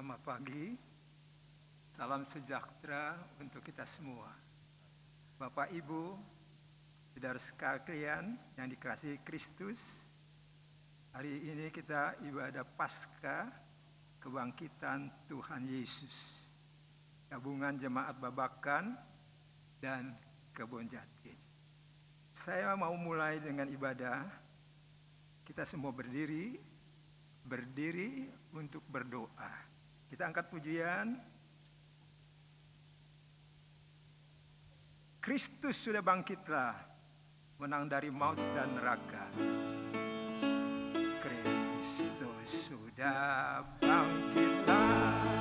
Selamat pagi, salam sejahtera untuk kita semua. Bapak, Ibu, saudara sekalian yang dikasihi Kristus, hari ini kita ibadah Paskah kebangkitan Tuhan Yesus, gabungan jemaat Babakan dan Kebon Jati. Saya mau mulai dengan ibadah. Kita semua berdiri untuk berdoa. Kita angkat pujian. Kristus sudah bangkitlah, menang dari maut dan neraka. Kristus sudah bangkitlah.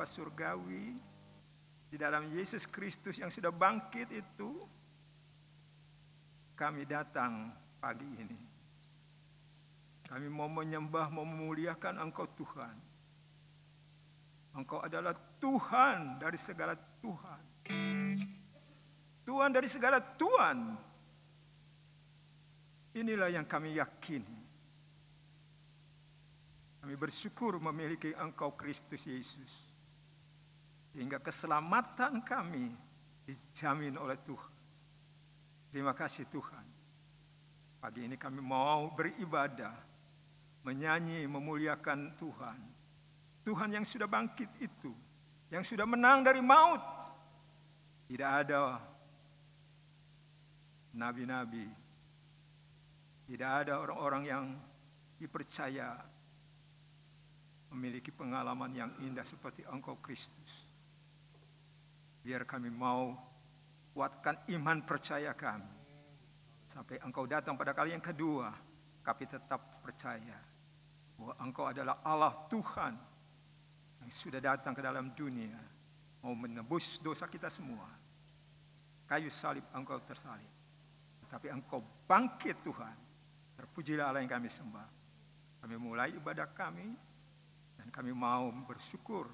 Surgawi, di dalam Yesus Kristus yang sudah bangkit itu, kami datang pagi ini. Kami mau menyembah, mau memuliakan Engkau Tuhan. Engkau adalah Tuhan dari segala Tuhan. Tuhan dari segala Tuhan. Inilah yang kami yakini. Kami bersyukur memiliki Engkau Kristus Yesus. Sehingga keselamatan kami dijamin oleh Tuhan. Terima kasih Tuhan. Pagi ini kami mau beribadah, menyanyi, memuliakan Tuhan. Tuhan yang sudah bangkit itu, yang sudah menang dari maut. Tidak ada nabi-nabi, tidak ada orang-orang yang dipercaya memiliki pengalaman yang indah seperti Engkau Kristus. Biar kami mau kuatkan iman percaya kami. Sampai Engkau datang pada kali yang kedua, kami tetap percaya bahwa Engkau adalah Allah Tuhan yang sudah datang ke dalam dunia, mau menebus dosa kita semua. Kayu salib Engkau tersalib, tetapi Engkau bangkit Tuhan. Terpujilah Allah yang kami sembah. Kami mulai ibadah kami, dan kami mau bersyukur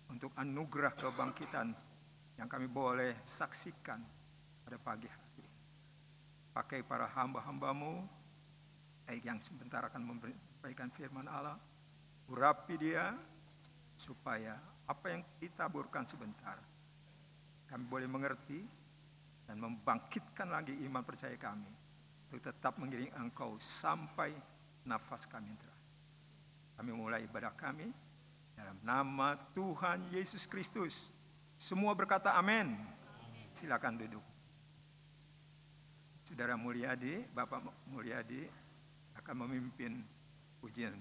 untuk anugerah kebangkitan yang kami boleh saksikan pada pagi hari. Pakai para hamba-hambamu, yang sebentar akan memberikan firman Allah, urapi dia, supaya apa yang ditaburkan sebentar, kami boleh mengerti dan membangkitkan lagi iman percaya kami, untuk tetap mengiring Engkau sampai nafas kami terakhir. Kami mulai ibadah kami, dalam nama Tuhan Yesus Kristus. Semua berkata amin. Silakan duduk. Saudara Mulyadi, Bapak Mulyadi akan memimpin pujian.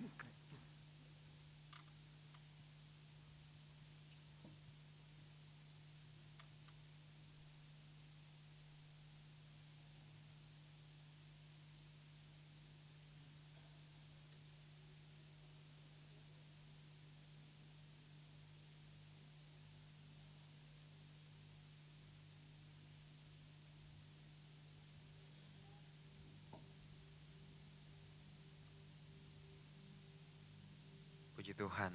Puji Tuhan.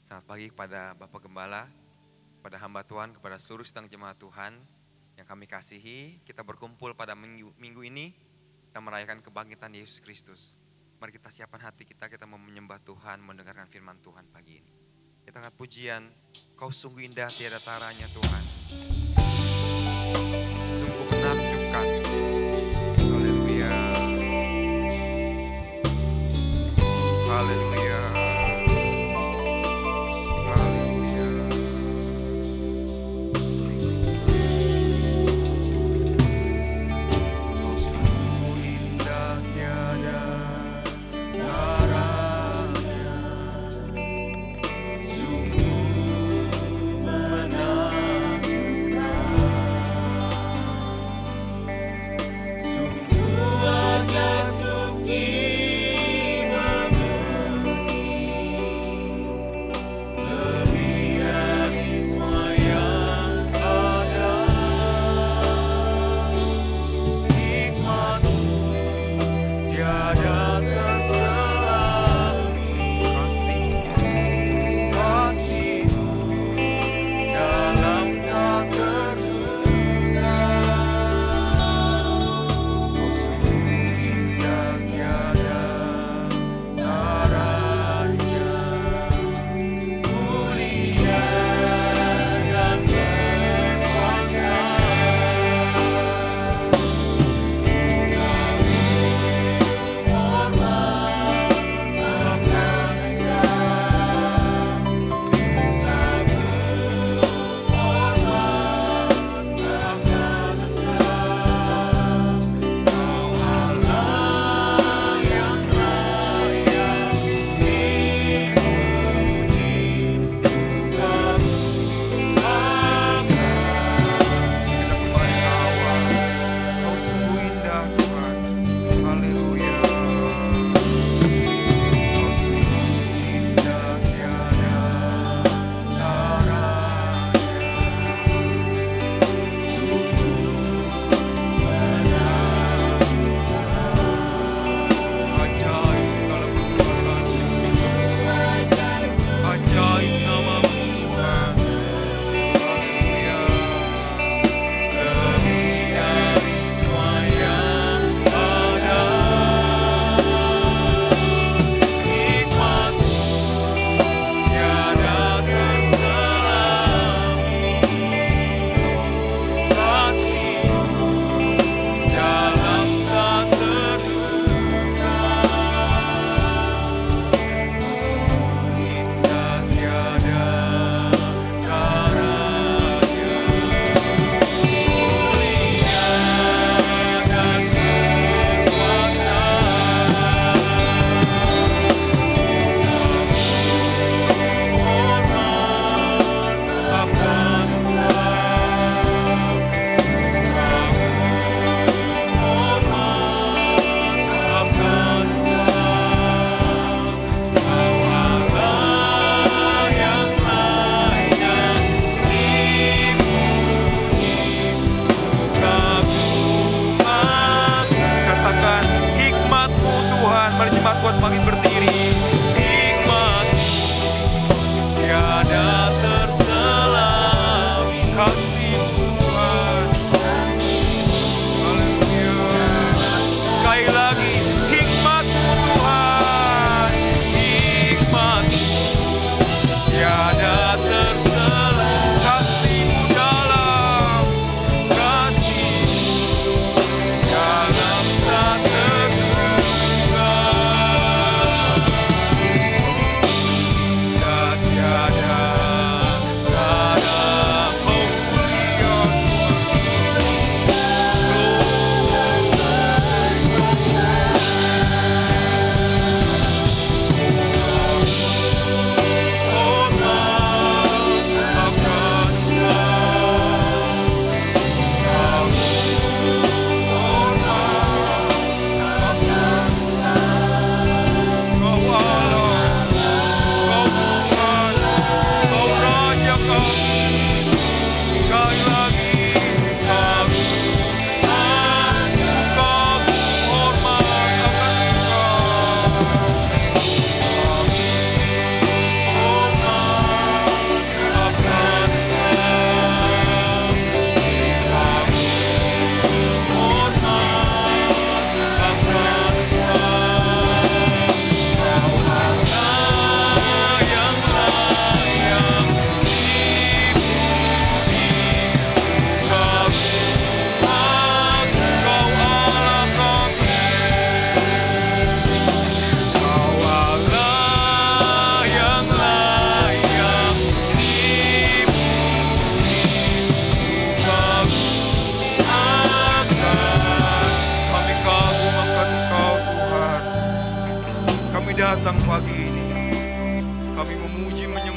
Selamat pagi kepada Bapak Gembala, kepada hamba Tuhan, kepada seluruh sidang jemaat Tuhan yang kami kasihi. Kita berkumpul pada minggu ini, kita merayakan kebangkitan Yesus Kristus. Mari kita siapkan hati kita mau menyembah Tuhan, mendengarkan firman Tuhan pagi ini. Kita angkat pujian, Kau sungguh indah tiada taranya Tuhan. Sungguh menakjubkan. Haleluya. Haleluya. Haleluya. Kau sungguh indah tiada taranya. Sungguh menakjubkan.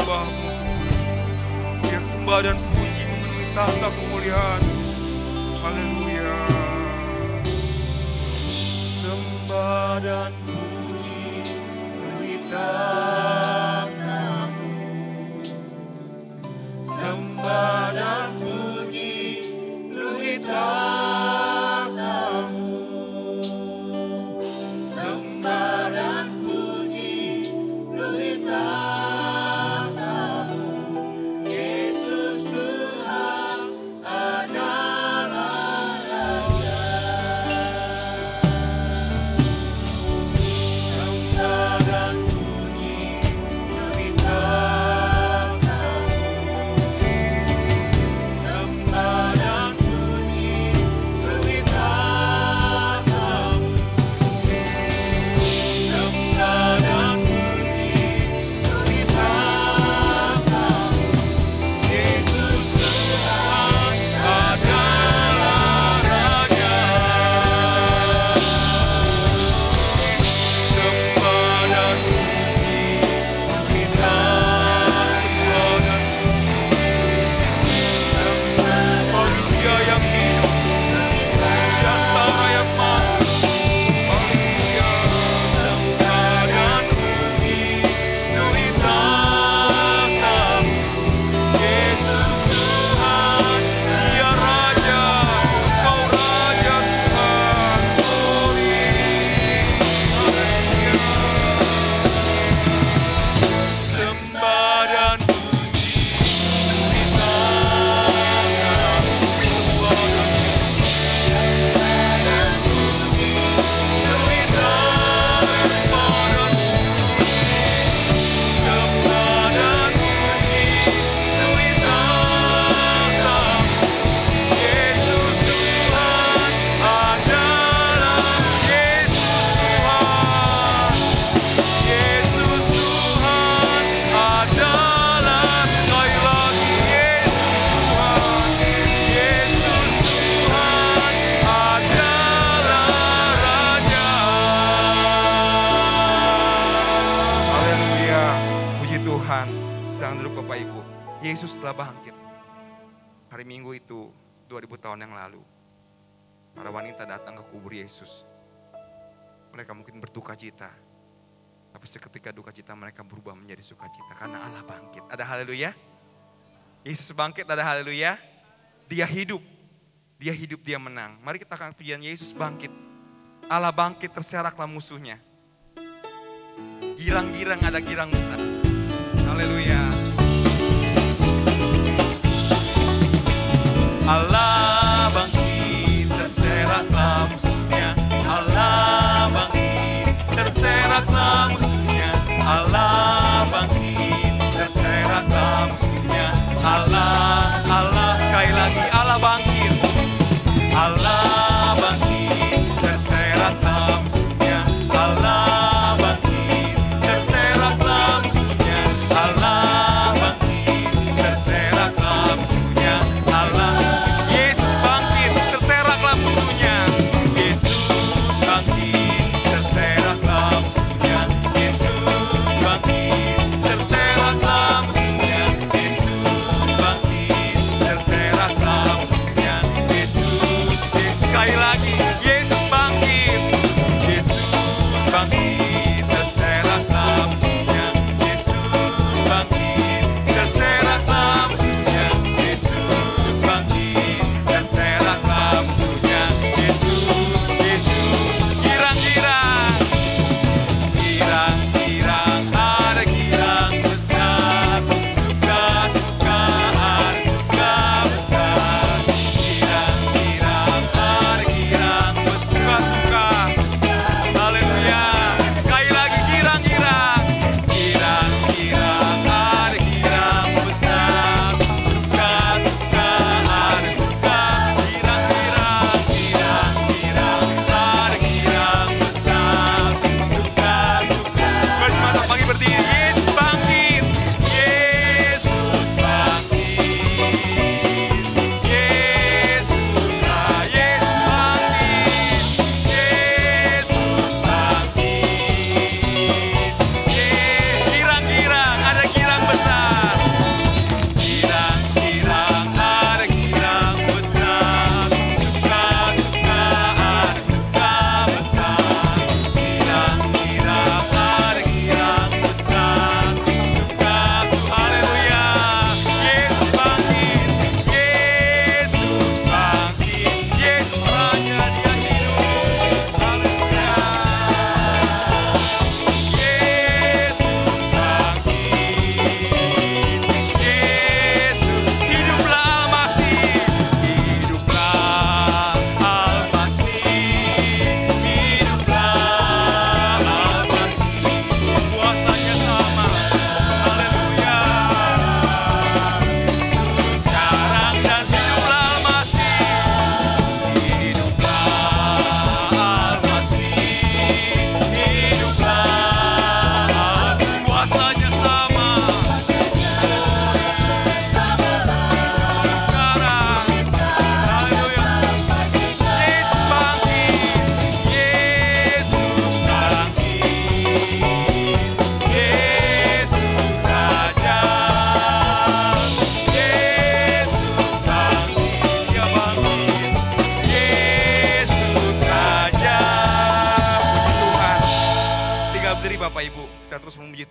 sembah-Mu. Biar sembah dan puji memenuhi tahta kemuliaan. Haleluya. Sembah dan puji memenuhi tahta-Mu. Sembah dan puji memenuhi tahta-Mu. Sembah dan puji memenuhi tahta-Mu. Yesus Tuhan adalah Raja. Sembah dan puji memenuhi tahta-Mu. Sembah dan puji memenuhi tahta-Mu. Sembah dan puji memenuhi tahta-Mu. Yesus Tuhan adalah Raja. Sembah dan puji memenuhi tahta-Mu. Bagi Dia yang hidup di antara yang mati. Haleluya. Sembah dan puji memenuhi tahta-Mu. Yesus Tuhan, Dia Raja, Engkau Raja Tuhan. Glory. Haleluya. Sembah dan puji memenuhi tahta-Mu. Sembah dan puji memenuhi tahta-Mu. Sembah dan puji memenuhi tahta-Mu. Yesus Tuhan adalah Yesus Tuhan. Yesus Tuhan adalah, sekali lagi, Yesus Tuhan. Yesus Tuhan adalah Raja. Haleluya. Puji Tuhan. Sedang duduk Bapak Ibu. Yesus telah bangkit. Hari Minggu itu 2000 tahun yang lalu, para wanita datang ke kubur Yesus. Mereka mungkin berduka cita, tapi seketika duka cita mereka berubah menjadi sukacita karena Allah bangkit. Ada haleluya? Yesus bangkit, ada haleluya? Dia hidup, dia menang. Mari kita akan pujian Yesus bangkit. Allah bangkit, terseraklah musuhnya. Girang-girang ada girang besar. Haleluya. Allah bangkit, terseraklah musuhnya. Allah bangkit, terseraklah musuhnya. Allah bangkit, terseraklah musuhnya. Allah, sekali lagi Allah bangkit. Allah bangkit, terseraklah musuhnya. Allah bangkit, terseraklah musuhnya. Allah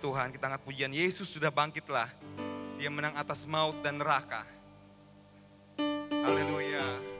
Tuhan, kita angkat pujian. Yesus sudah bangkitlah. Dia menang atas maut dan neraka. Haleluya.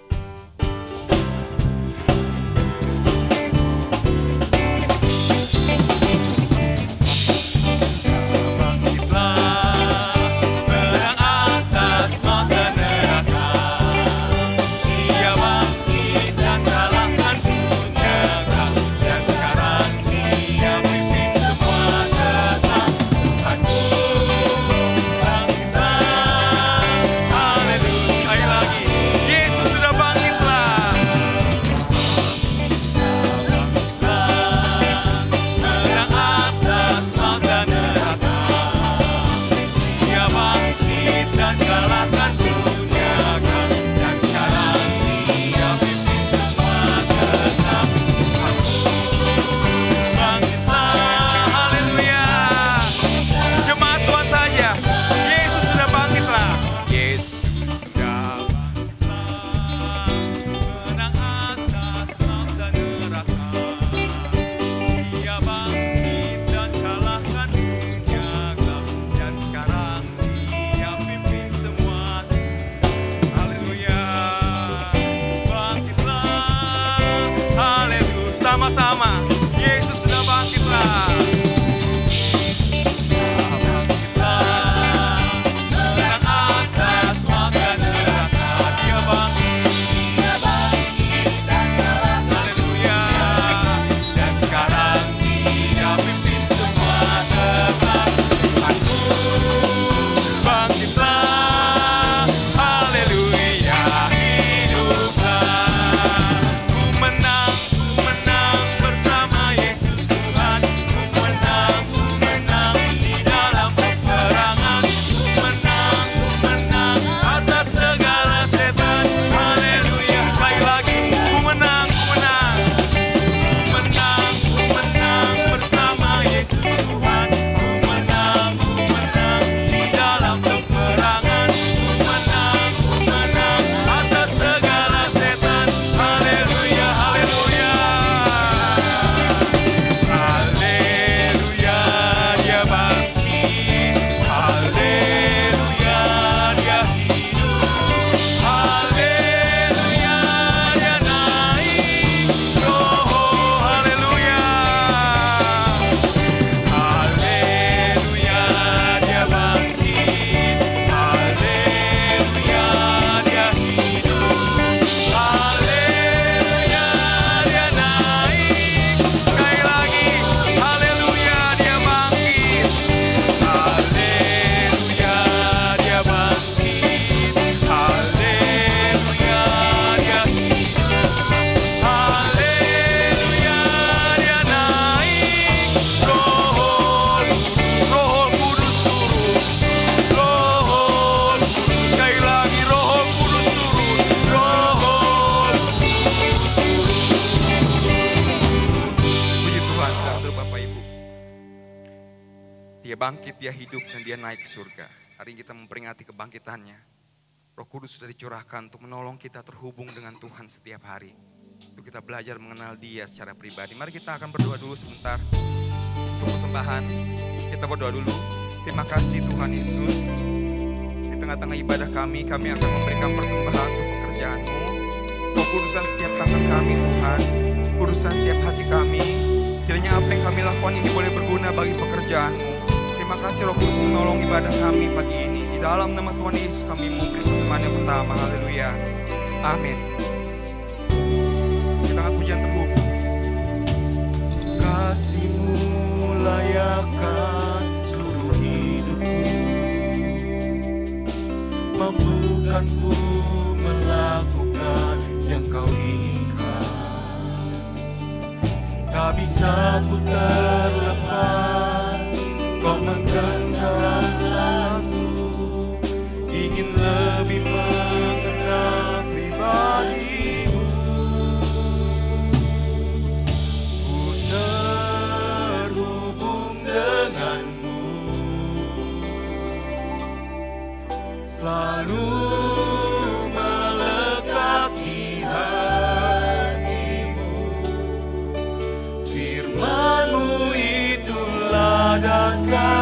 Bangkit, dia hidup dan dia naik ke surga. Hari ini kita memperingati kebangkitannya. Roh Kudus sudah dicurahkan untuk menolong kita terhubung dengan Tuhan setiap hari. Untuk kita belajar mengenal dia secara pribadi. Mari kita akan berdoa dulu sebentar. Untuk persembahan, kita berdoa dulu. Terima kasih Tuhan Yesus. Di tengah-tengah ibadah kami akan memberikan persembahan untuk pekerjaan-Mu. Roh kuduskan setiap tangan kami Tuhan. Kuduskan setiap hati kami. Kiranya apa yang kami lakukan ini boleh berguna bagi pekerjaan-Mu. Terima kasih Roh Kudus menolong ibadah kami pagi ini. Di dalam nama Tuhan Yesus kami memberi persembahan yang pertama. Haleluya. Amin. Kita angkat pujian terhubung. Kasih-Mu layakkan seluruh hidupku, mampukan ku melakukan yang Kau inginkan. Tak bisa ku terlepas, Kau menggenggam aku, ingin lebih mengenal pribadi-Mu. Ku terhubung dengan-Mu, selalu melekat di hati-Mu. Firman-Mu itulah dasar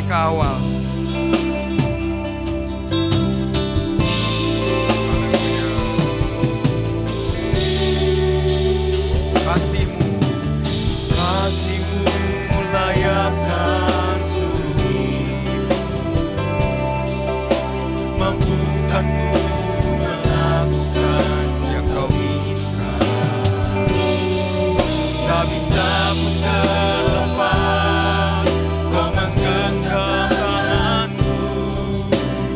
kembali ke awal. Kasih-Mu layakkan surga, mampukan ku melakukan yang Kau inginkan. Tak bisa ku terlepas, Kau menggenggam tanganku,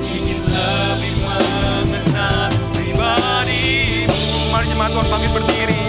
ingin lebih mengenal pribadi-Mu. Mari jemaat Tuhan pamit berdiri.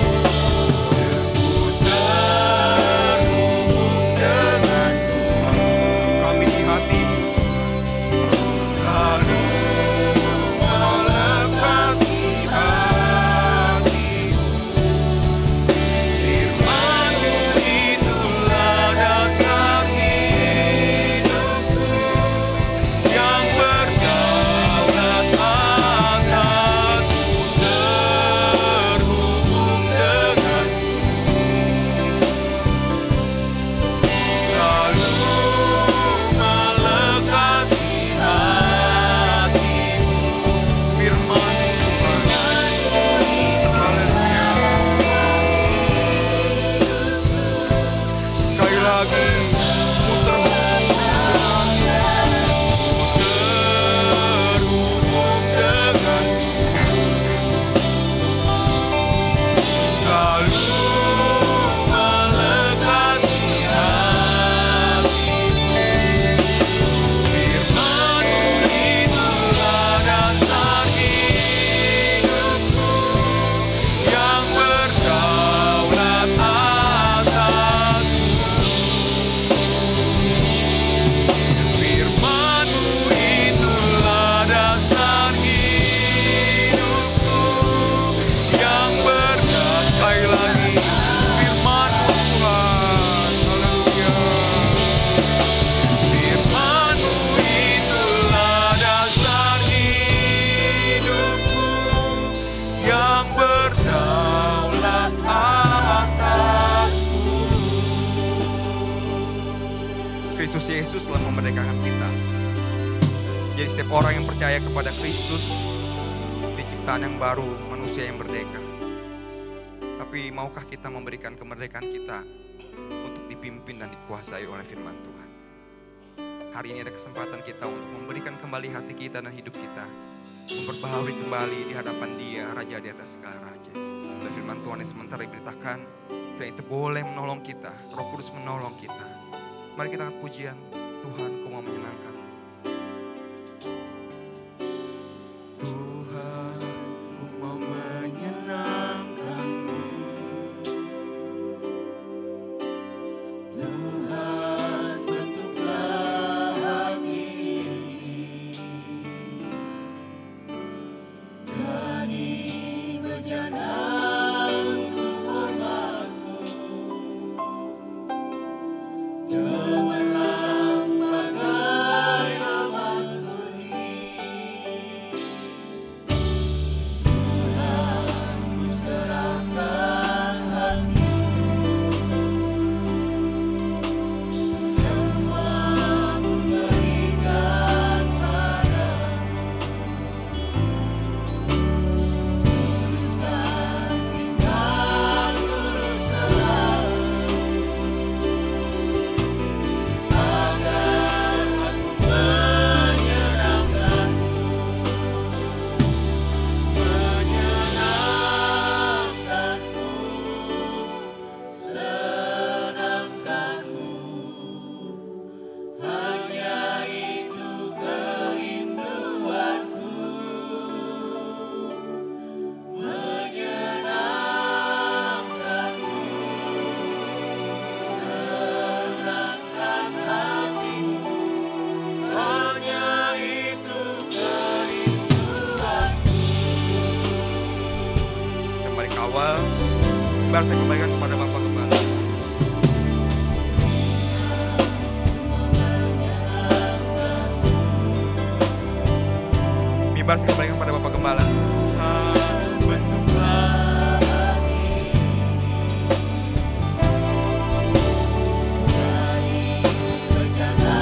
Kristus Yesus telah memerdekakan kita. Jadi setiap orang yang percaya kepada Kristus, di ciptaan yang baru, manusia yang merdeka. Tapi maukah kita memberikan kemerdekaan kita untuk dipimpin dan dikuasai oleh firman Tuhan? Hari ini ada kesempatan kita untuk memberikan kembali hati kita dan hidup kita, memperbaharui kembali di hadapan Dia, Raja di atas segala raja. Dan firman Tuhan yang sementara diberitakan, dan itu boleh menolong kita, Roh Kudus menolong kita. Mari kita angkat pujian, Tuhan Kau mau menyenangkan. Tuhan, Ku mau menyenangkan-Mu. Tuhan, bentuklah hati ini jadi bejana untuk hormat-Mu. Cemerlang bagai awan sunyi. Tuhan, ku serahkan hati-Mu. Semua ku berikan padamu. Luruskan tingkah lurus selalu, agar aku menyenangkan-Mu, menyenangkan-Mu, senangkan-Mu. Hanya itu kerinduanku, menyenangkan-Mu, senangkan hatimu. Hanya itu kerinduanku. Kembali ke awal, biar saya kembalikan kepada Bapak Gembala. Mimbar saya kembalikan kepada Bapak Gembala. Tuhan, bentuklah hati ini jadi bejana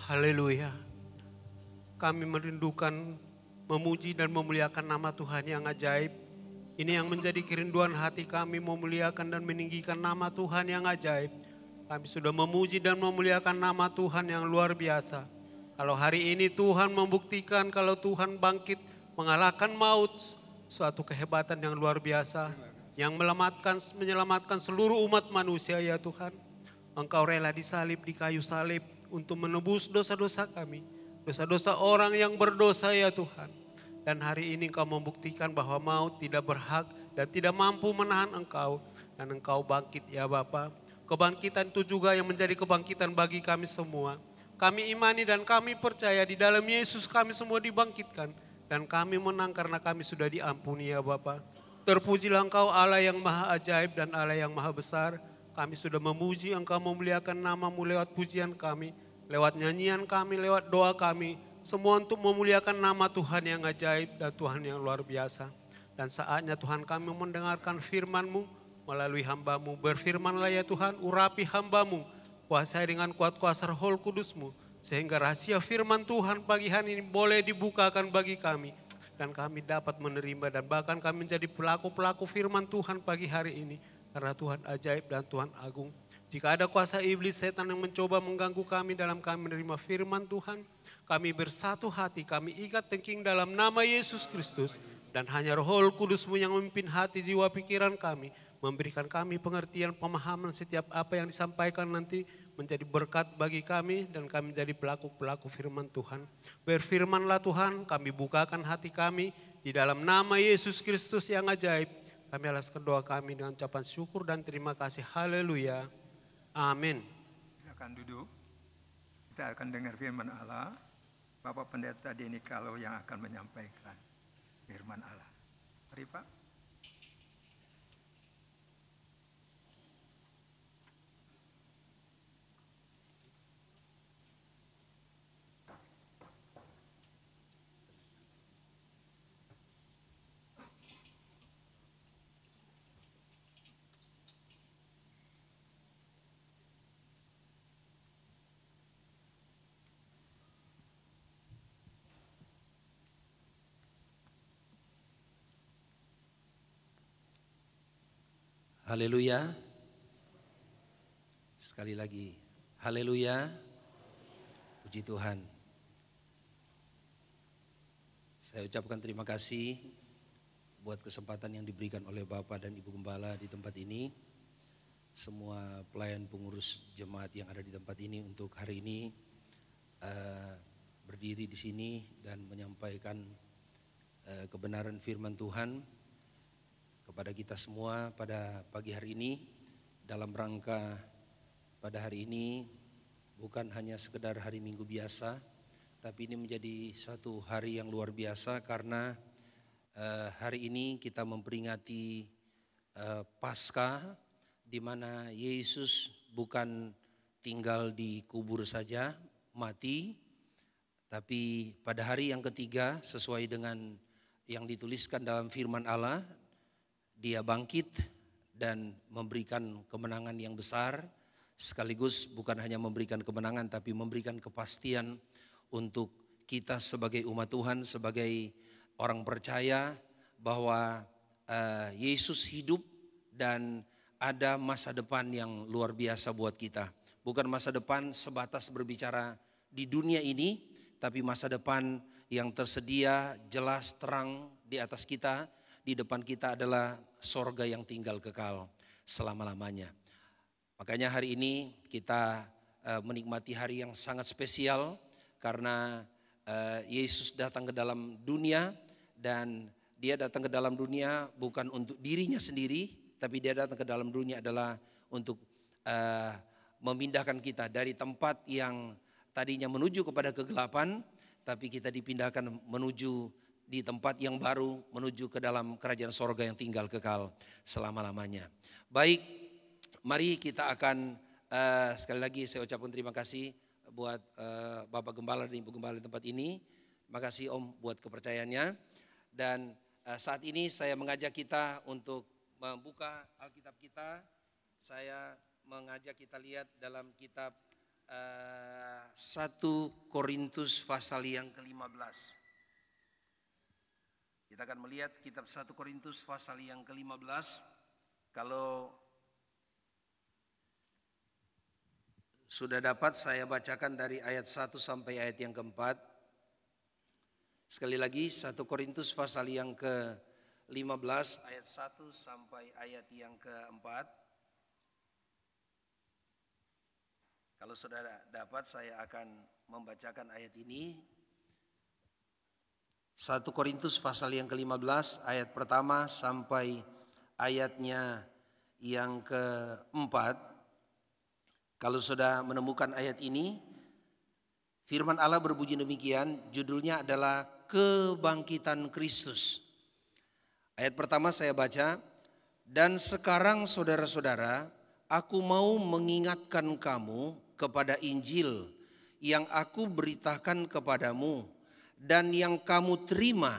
Haleluya. Kami merindukan memuji dan memuliakan nama Tuhan yang ajaib. Ini yang menjadi kerinduan hati kami, memuliakan dan meninggikan nama Tuhan yang ajaib. Kami sudah memuji dan memuliakan nama Tuhan yang luar biasa. Kalau hari ini Tuhan membuktikan kalau Tuhan bangkit mengalahkan maut, suatu kehebatan yang luar biasa. Yang menyelamatkan seluruh umat manusia ya Tuhan. Engkau rela disalib di kayu salib untuk menebus dosa-dosa kami. Dosa-dosa orang yang berdosa ya Tuhan. Dan hari ini Engkau membuktikan bahwa maut tidak berhak dan tidak mampu menahan Engkau. Dan Engkau bangkit ya Bapa. Kebangkitan itu juga yang menjadi kebangkitan bagi kami semua. Kami imani dan kami percaya di dalam Yesus kami semua dibangkitkan. Dan kami menang karena kami sudah diampuni ya Bapa. Terpujilah Engkau Allah yang maha ajaib dan Allah yang maha besar. Kami sudah memuji Engkau, memuliakan nama-Mu lewat pujian kami. Lewat nyanyian kami, lewat doa kami. Semua untuk memuliakan nama Tuhan yang ajaib dan Tuhan yang luar biasa. Dan saatnya Tuhan kami mendengarkan firman-Mu melalui hamba-Mu. Berfirmanlah ya Tuhan, urapi hamba-Mu. Kuasai dengan kuat kuasa Roh Kudus-Mu. Sehingga rahasia firman Tuhan pagi hari ini boleh dibukakan bagi kami. Dan kami dapat menerima dan bahkan kami menjadi pelaku-pelaku firman Tuhan pagi hari ini. Karena Tuhan ajaib dan Tuhan agung. Jika ada kuasa iblis setan yang mencoba mengganggu kami dalam kami menerima firman Tuhan. Kami bersatu hati, kami ikat tengking dalam nama Yesus Kristus. Dan hanya Roh Kudus-Mu yang memimpin hati, jiwa, pikiran kami. Memberikan kami pengertian, pemahaman setiap apa yang disampaikan nanti. Menjadi berkat bagi kami dan kami menjadi pelaku-pelaku firman Tuhan. Berfirmanlah Tuhan, kami bukakan hati kami di dalam nama Yesus Kristus yang ajaib. Kami alaskan doa kami dengan ucapan syukur dan terima kasih. Haleluya. Amin. Silakan duduk. Kita akan dengar firman Allah. Bapak Pendeta Denny Kalau yang akan menyampaikan firman Allah. Mari Pak. Haleluya. Sekali lagi, haleluya. Puji Tuhan. Saya ucapkan terima kasih buat kesempatan yang diberikan oleh Bapak dan Ibu Gembala di tempat ini. Semua pelayan pengurus jemaat yang ada di tempat ini untuk hari ini berdiri di sini dan menyampaikan kebenaran firman Tuhan kepada kita semua pada pagi hari ini, dalam rangka pada hari ini bukan hanya sekedar hari Minggu biasa, tapi ini menjadi satu hari yang luar biasa karena hari ini kita memperingati Paskah, di mana Yesus bukan tinggal di kubur saja mati, tapi pada hari yang ketiga sesuai dengan yang dituliskan dalam firman Allah, Dia bangkit dan memberikan kemenangan yang besar, sekaligus bukan hanya memberikan kemenangan tapi memberikan kepastian untuk kita sebagai umat Tuhan, sebagai orang percaya bahwa Yesus hidup dan ada masa depan yang luar biasa buat kita. Bukan masa depan sebatas berbicara di dunia ini, tapi masa depan yang tersedia jelas terang di atas kita. Di depan kita adalah sorga yang tinggal kekal selama-lamanya. Makanya hari ini kita menikmati hari yang sangat spesial karena Yesus datang ke dalam dunia dan Dia datang ke dalam dunia bukan untuk dirinya sendiri, tapi Dia datang ke dalam dunia adalah untuk memindahkan kita dari tempat yang tadinya menuju kepada kegelapan, tapi kita dipindahkan menuju di tempat yang baru, menuju ke dalam kerajaan sorga yang tinggal kekal selama-lamanya. Baik, mari kita akan sekali lagi saya ucapkan terima kasih buat Bapak Gembala dan Ibu Gembala di tempat ini. Terima kasih Om buat kepercayaannya. Dan saat ini saya mengajak kita untuk membuka Alkitab kita. Saya mengajak kita lihat dalam kitab 1 Korintus pasal yang ke-15. Kita akan melihat kitab 1 Korintus pasal yang ke-15. Kalau sudah dapat, saya bacakan dari ayat 1 sampai ayat yang keempat. Sekali lagi 1 Korintus pasal yang ke-15 ayat 1 sampai ayat yang keempat. Kalau sudah dapat, saya akan membacakan ayat ini. 1 Korintus pasal yang ke-15 ayat pertama sampai ayatnya yang keempat. Kalau sudah menemukan ayat ini, firman Allah berbunyi demikian, judulnya adalah Kebangkitan Kristus. Ayat pertama saya baca, dan sekarang saudara-saudara, aku mau mengingatkan kamu kepada Injil yang aku beritakan kepadamu, dan yang kamu terima,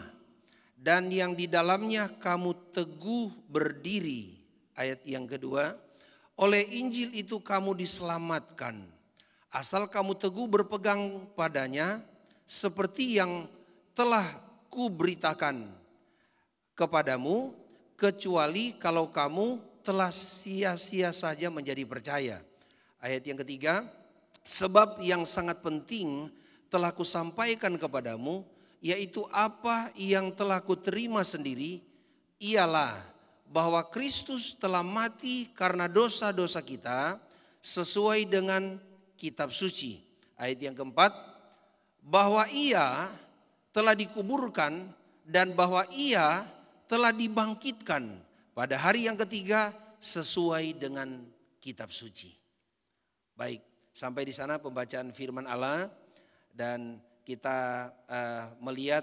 dan yang di dalamnya kamu teguh berdiri. Ayat yang kedua, oleh Injil itu kamu diselamatkan, asal kamu teguh berpegang padanya, seperti yang telah kuberitakan kepadamu, kecuali kalau kamu telah sia-sia saja menjadi percaya. Ayat yang ketiga, sebab yang sangat penting telah kusampaikan kepadamu, yaitu apa yang telah kuterima sendiri, ialah bahwa Kristus telah mati karena dosa-dosa kita sesuai dengan kitab suci. Ayat yang keempat, bahwa ia telah dikuburkan dan bahwa ia telah dibangkitkan pada hari yang ketiga sesuai dengan kitab suci. Baik, sampai di sana pembacaan firman Allah. Dan kita melihat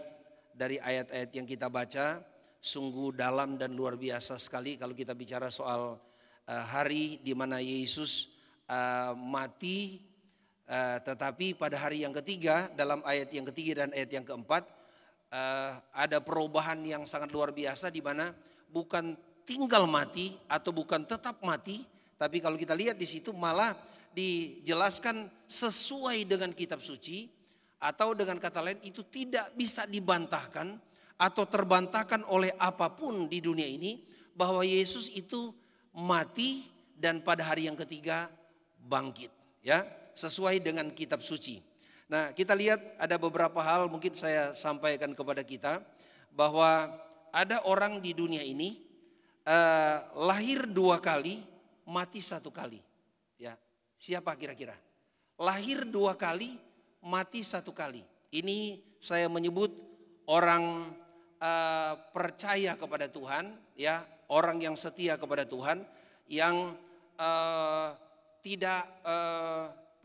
dari ayat-ayat yang kita baca, sungguh dalam dan luar biasa sekali kalau kita bicara soal hari di mana Yesus mati, tetapi pada hari yang ketiga, dalam ayat yang ketiga dan ayat yang keempat, ada perubahan yang sangat luar biasa, di mana bukan tinggal mati atau bukan tetap mati, tapi kalau kita lihat di situ malah dijelaskan sesuai dengan kitab suci. Atau dengan kata lain, itu tidak bisa dibantahkan atau terbantahkan oleh apapun di dunia ini, bahwa Yesus itu mati dan pada hari yang ketiga bangkit, ya, sesuai dengan kitab suci. Nah, kita lihat ada beberapa hal mungkin saya sampaikan kepada kita, bahwa ada orang di dunia ini lahir 2 kali, mati 1 kali. Ya, siapa kira-kira? Lahir 2 kali, mati 1 kali. Ini saya menyebut orang percaya kepada Tuhan, ya, orang yang setia kepada Tuhan, yang tidak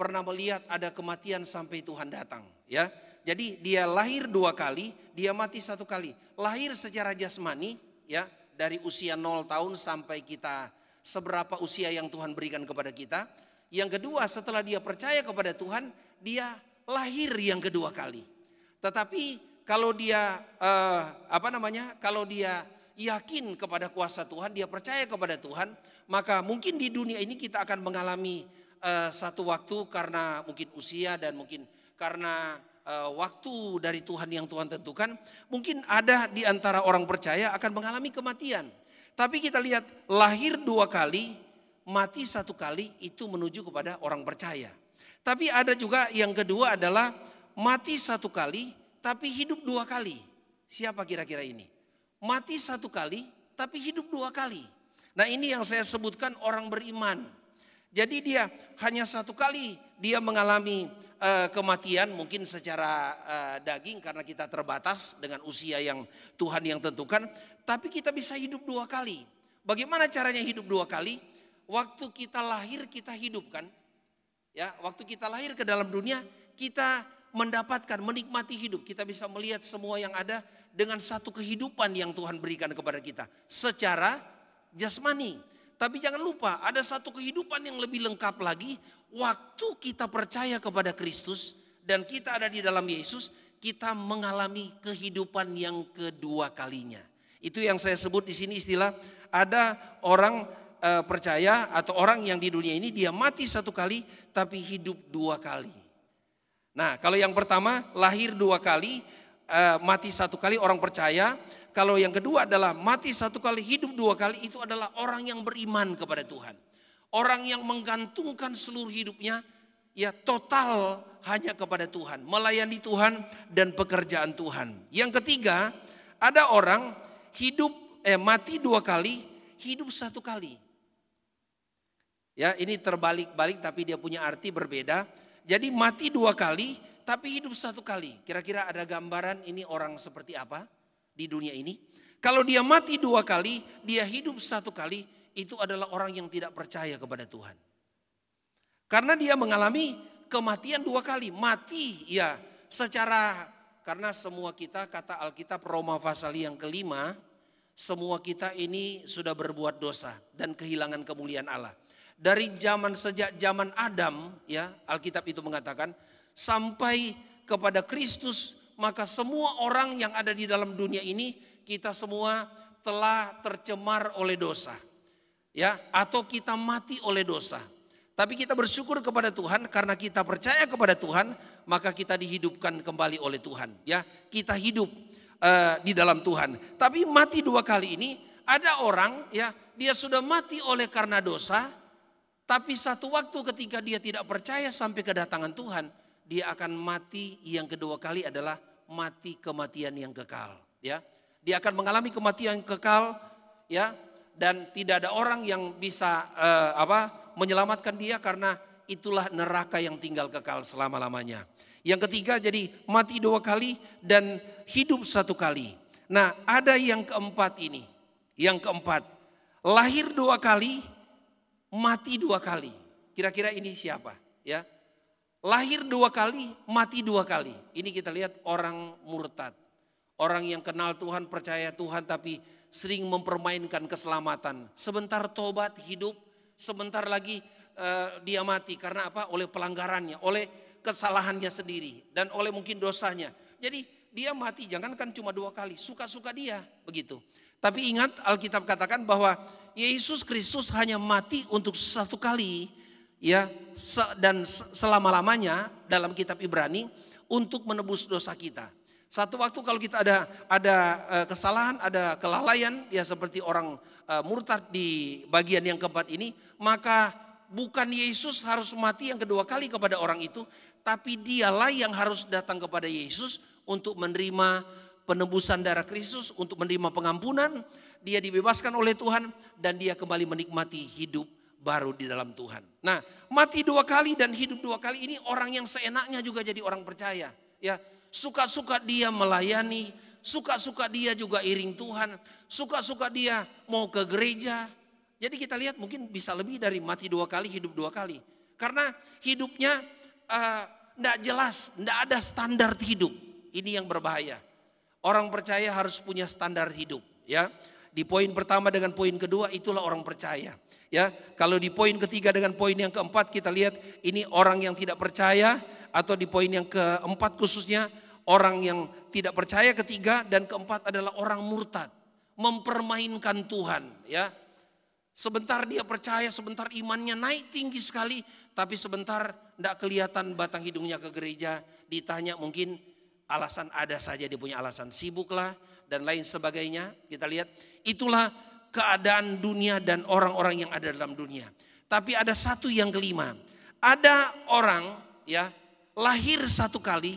pernah melihat ada kematian sampai Tuhan datang, ya. Jadi dia lahir 2 kali, dia mati 1 kali. Lahir secara jasmani, ya, dari usia 0 tahun sampai kita seberapa usia yang Tuhan berikan kepada kita. Yang kedua, setelah dia percaya kepada Tuhan, dia lahir yang kedua kali. Tetapi kalau dia kalau dia yakin kepada kuasa Tuhan, dia percaya kepada Tuhan, maka mungkin di dunia ini kita akan mengalami satu waktu karena mungkin usia dan mungkin karena waktu dari Tuhan yang Tuhan tentukan, mungkin ada di antara orang percaya akan mengalami kematian. Tapi kita lihat lahir 2 kali, mati 1 kali, itu menuju kepada orang percaya. Tapi ada juga yang kedua adalah mati 1 kali tapi hidup 2 kali. Siapa kira-kira ini? Mati 1 kali tapi hidup 2 kali. Nah, ini yang saya sebutkan orang beriman. Jadi dia hanya 1 kali dia mengalami kematian mungkin secara daging karena kita terbatas dengan usia yang Tuhan yang tentukan. Tapi kita bisa hidup 2 kali. Bagaimana caranya hidup 2 kali? Waktu kita lahir kita hidup kan? Ya, waktu kita lahir ke dalam dunia, kita mendapatkan, menikmati hidup. Kita bisa melihat semua yang ada dengan satu kehidupan yang Tuhan berikan kepada kita secara jasmani. Tapi jangan lupa, ada satu kehidupan yang lebih lengkap lagi. Waktu kita percaya kepada Kristus dan kita ada di dalam Yesus, kita mengalami kehidupan yang kedua kalinya. Itu yang saya sebut di sini istilah, ada orang percaya atau orang yang di dunia ini dia mati 1 kali tapi hidup 2 kali. Nah, kalau yang pertama lahir 2 kali, mati 1 kali orang percaya. Kalau yang kedua adalah mati 1 kali, hidup 2 kali, itu adalah orang yang beriman kepada Tuhan. Orang yang menggantungkan seluruh hidupnya ya total hanya kepada Tuhan, melayani Tuhan dan pekerjaan Tuhan. Yang ketiga, ada orang mati 2 kali, hidup 1 kali. Ya, ini terbalik-balik tapi dia punya arti berbeda. Jadi mati 2 kali tapi hidup 1 kali. Kira-kira ada gambaran ini orang seperti apa di dunia ini? Kalau dia mati 2 kali, dia hidup 1 kali, itu adalah orang yang tidak percaya kepada Tuhan. Karena dia mengalami kematian 2 kali. Mati ya secara, karena semua kita, kata Alkitab Roma pasal yang ke-5, semua kita ini sudah berbuat dosa dan kehilangan kemuliaan Allah. Dari sejak zaman Adam ya, Alkitab itu mengatakan sampai kepada Kristus, maka semua orang yang ada di dalam dunia ini kita semua telah tercemar oleh dosa. Ya, atau kita mati oleh dosa. Tapi kita bersyukur kepada Tuhan karena kita percaya kepada Tuhan, maka kita dihidupkan kembali oleh Tuhan. Ya, kita hidup di dalam Tuhan. Tapi mati 2 kali ini ada orang ya, dia sudah mati oleh karena dosa, tapi satu waktu ketika dia tidak percaya sampai kedatangan Tuhan, dia akan mati yang kedua kali adalah mati kematian yang kekal. Ya, dia akan mengalami kematian kekal ya, dan tidak ada orang yang bisa menyelamatkan dia karena itulah neraka yang tinggal kekal selama-lamanya. Yang ketiga jadi mati 2 kali dan hidup 1 kali. Nah, ada yang keempat ini. Yang keempat, lahir 2 kali, mati 2 kali. Kira-kira ini siapa? Ya, lahir 2 kali, mati 2 kali. Ini kita lihat orang murtad. Orang yang kenal Tuhan, percaya Tuhan tapi sering mempermainkan keselamatan. Sebentar tobat, hidup, sebentar lagi dia mati. Karena apa? Oleh pelanggarannya, oleh kesalahannya sendiri. Dan oleh mungkin dosanya. Jadi dia mati, jangankan cuma 2 kali, suka-suka dia begitu. Tapi ingat Alkitab katakan bahwa Yesus Kristus hanya mati untuk 1 kali ya, dan selama-lamanya dalam kitab Ibrani untuk menebus dosa kita. Satu waktu kalau kita ada kesalahan, ada kelalaian ya seperti orang murtad di bagian yang keempat ini, maka bukan Yesus harus mati yang kedua kali kepada orang itu, tapi dialah yang harus datang kepada Yesus untuk menerima penebusan darah Kristus, untuk menerima pengampunan. Dia dibebaskan oleh Tuhan dan dia kembali menikmati hidup baru di dalam Tuhan. Nah, mati 2 kali dan hidup 2 kali ini orang yang seenaknya juga jadi orang percaya. Ya, suka-suka dia melayani, suka-suka dia juga iring Tuhan, suka-suka dia mau ke gereja. Jadi kita lihat mungkin bisa lebih dari mati 2 kali, hidup 2 kali. Karena hidupnya tidak jelas, tidak ada standar hidup. Ini yang berbahaya. Orang percaya harus punya standar hidup. Ya, di poin pertama dengan poin kedua itulah orang percaya. Ya, kalau di poin ketiga dengan poin yang keempat kita lihat ini orang yang tidak percaya, atau di poin yang keempat khususnya orang yang tidak percaya ketiga dan keempat adalah orang murtad, mempermainkan Tuhan. Ya, sebentar dia percaya, sebentar imannya naik tinggi sekali, tapi sebentar tidak kelihatan batang hidungnya ke gereja. Ditanya mungkin alasan ada saja, dia punya alasan, sibuklah dan lain sebagainya. Kita lihat itulah keadaan dunia dan orang-orang yang ada dalam dunia. Tapi ada satu yang kelima. Ada orang ya lahir 1 kali,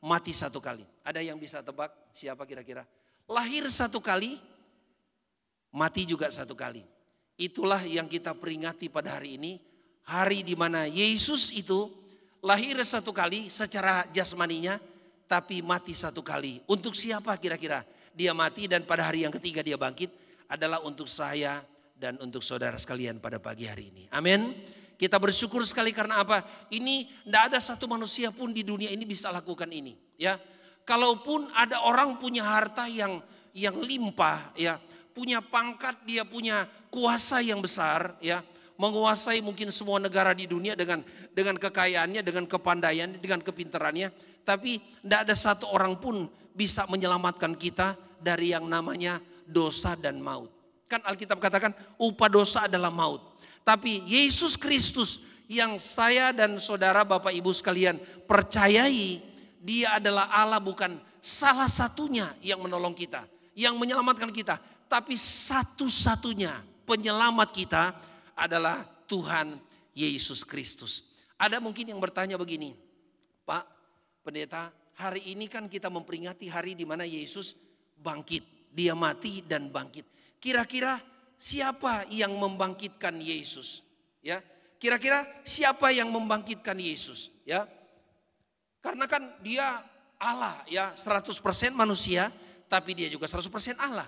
mati 1 kali. Ada yang bisa tebak siapa kira-kira? Lahir 1 kali, mati juga 1 kali. Itulah yang kita peringati pada hari ini. Hari di mana Yesus itu lahir 1 kali secara jasmaninya, tapi mati 1 kali. Untuk siapa kira-kira? Dia mati dan pada hari yang ketiga dia bangkit, adalah untuk saya dan untuk saudara sekalian pada pagi hari ini. Amin. Kita bersyukur sekali karena apa? Ini tidak ada satu manusia pun di dunia ini bisa lakukan ini. Ya, kalaupun ada orang punya harta yang limpah, ya, punya pangkat, dia punya kuasa yang besar, ya, menguasai mungkin semua negara di dunia dengan kekayaannya, dengan kepandaiannya, dengan kepintarannya. Tapi tidak ada satu orang pun bisa menyelamatkan kita dari yang namanya dosa dan maut. Kan Alkitab katakan upah dosa adalah maut. Tapi Yesus Kristus yang saya dan saudara Bapak Ibu sekalian percayai, dia adalah Allah, bukan salah satunya yang menolong kita, yang menyelamatkan kita. Tapi satu-satunya penyelamat kita adalah Tuhan Yesus Kristus. Ada mungkin yang bertanya begini, Pak Pendeta, hari ini kan kita memperingati hari di mana Yesus bangkit. Dia mati dan bangkit. Kira-kira siapa yang membangkitkan Yesus? Ya, kira-kira siapa yang membangkitkan Yesus? Ya, karena kan dia Allah, ya 100% manusia, tapi dia juga 100% Allah.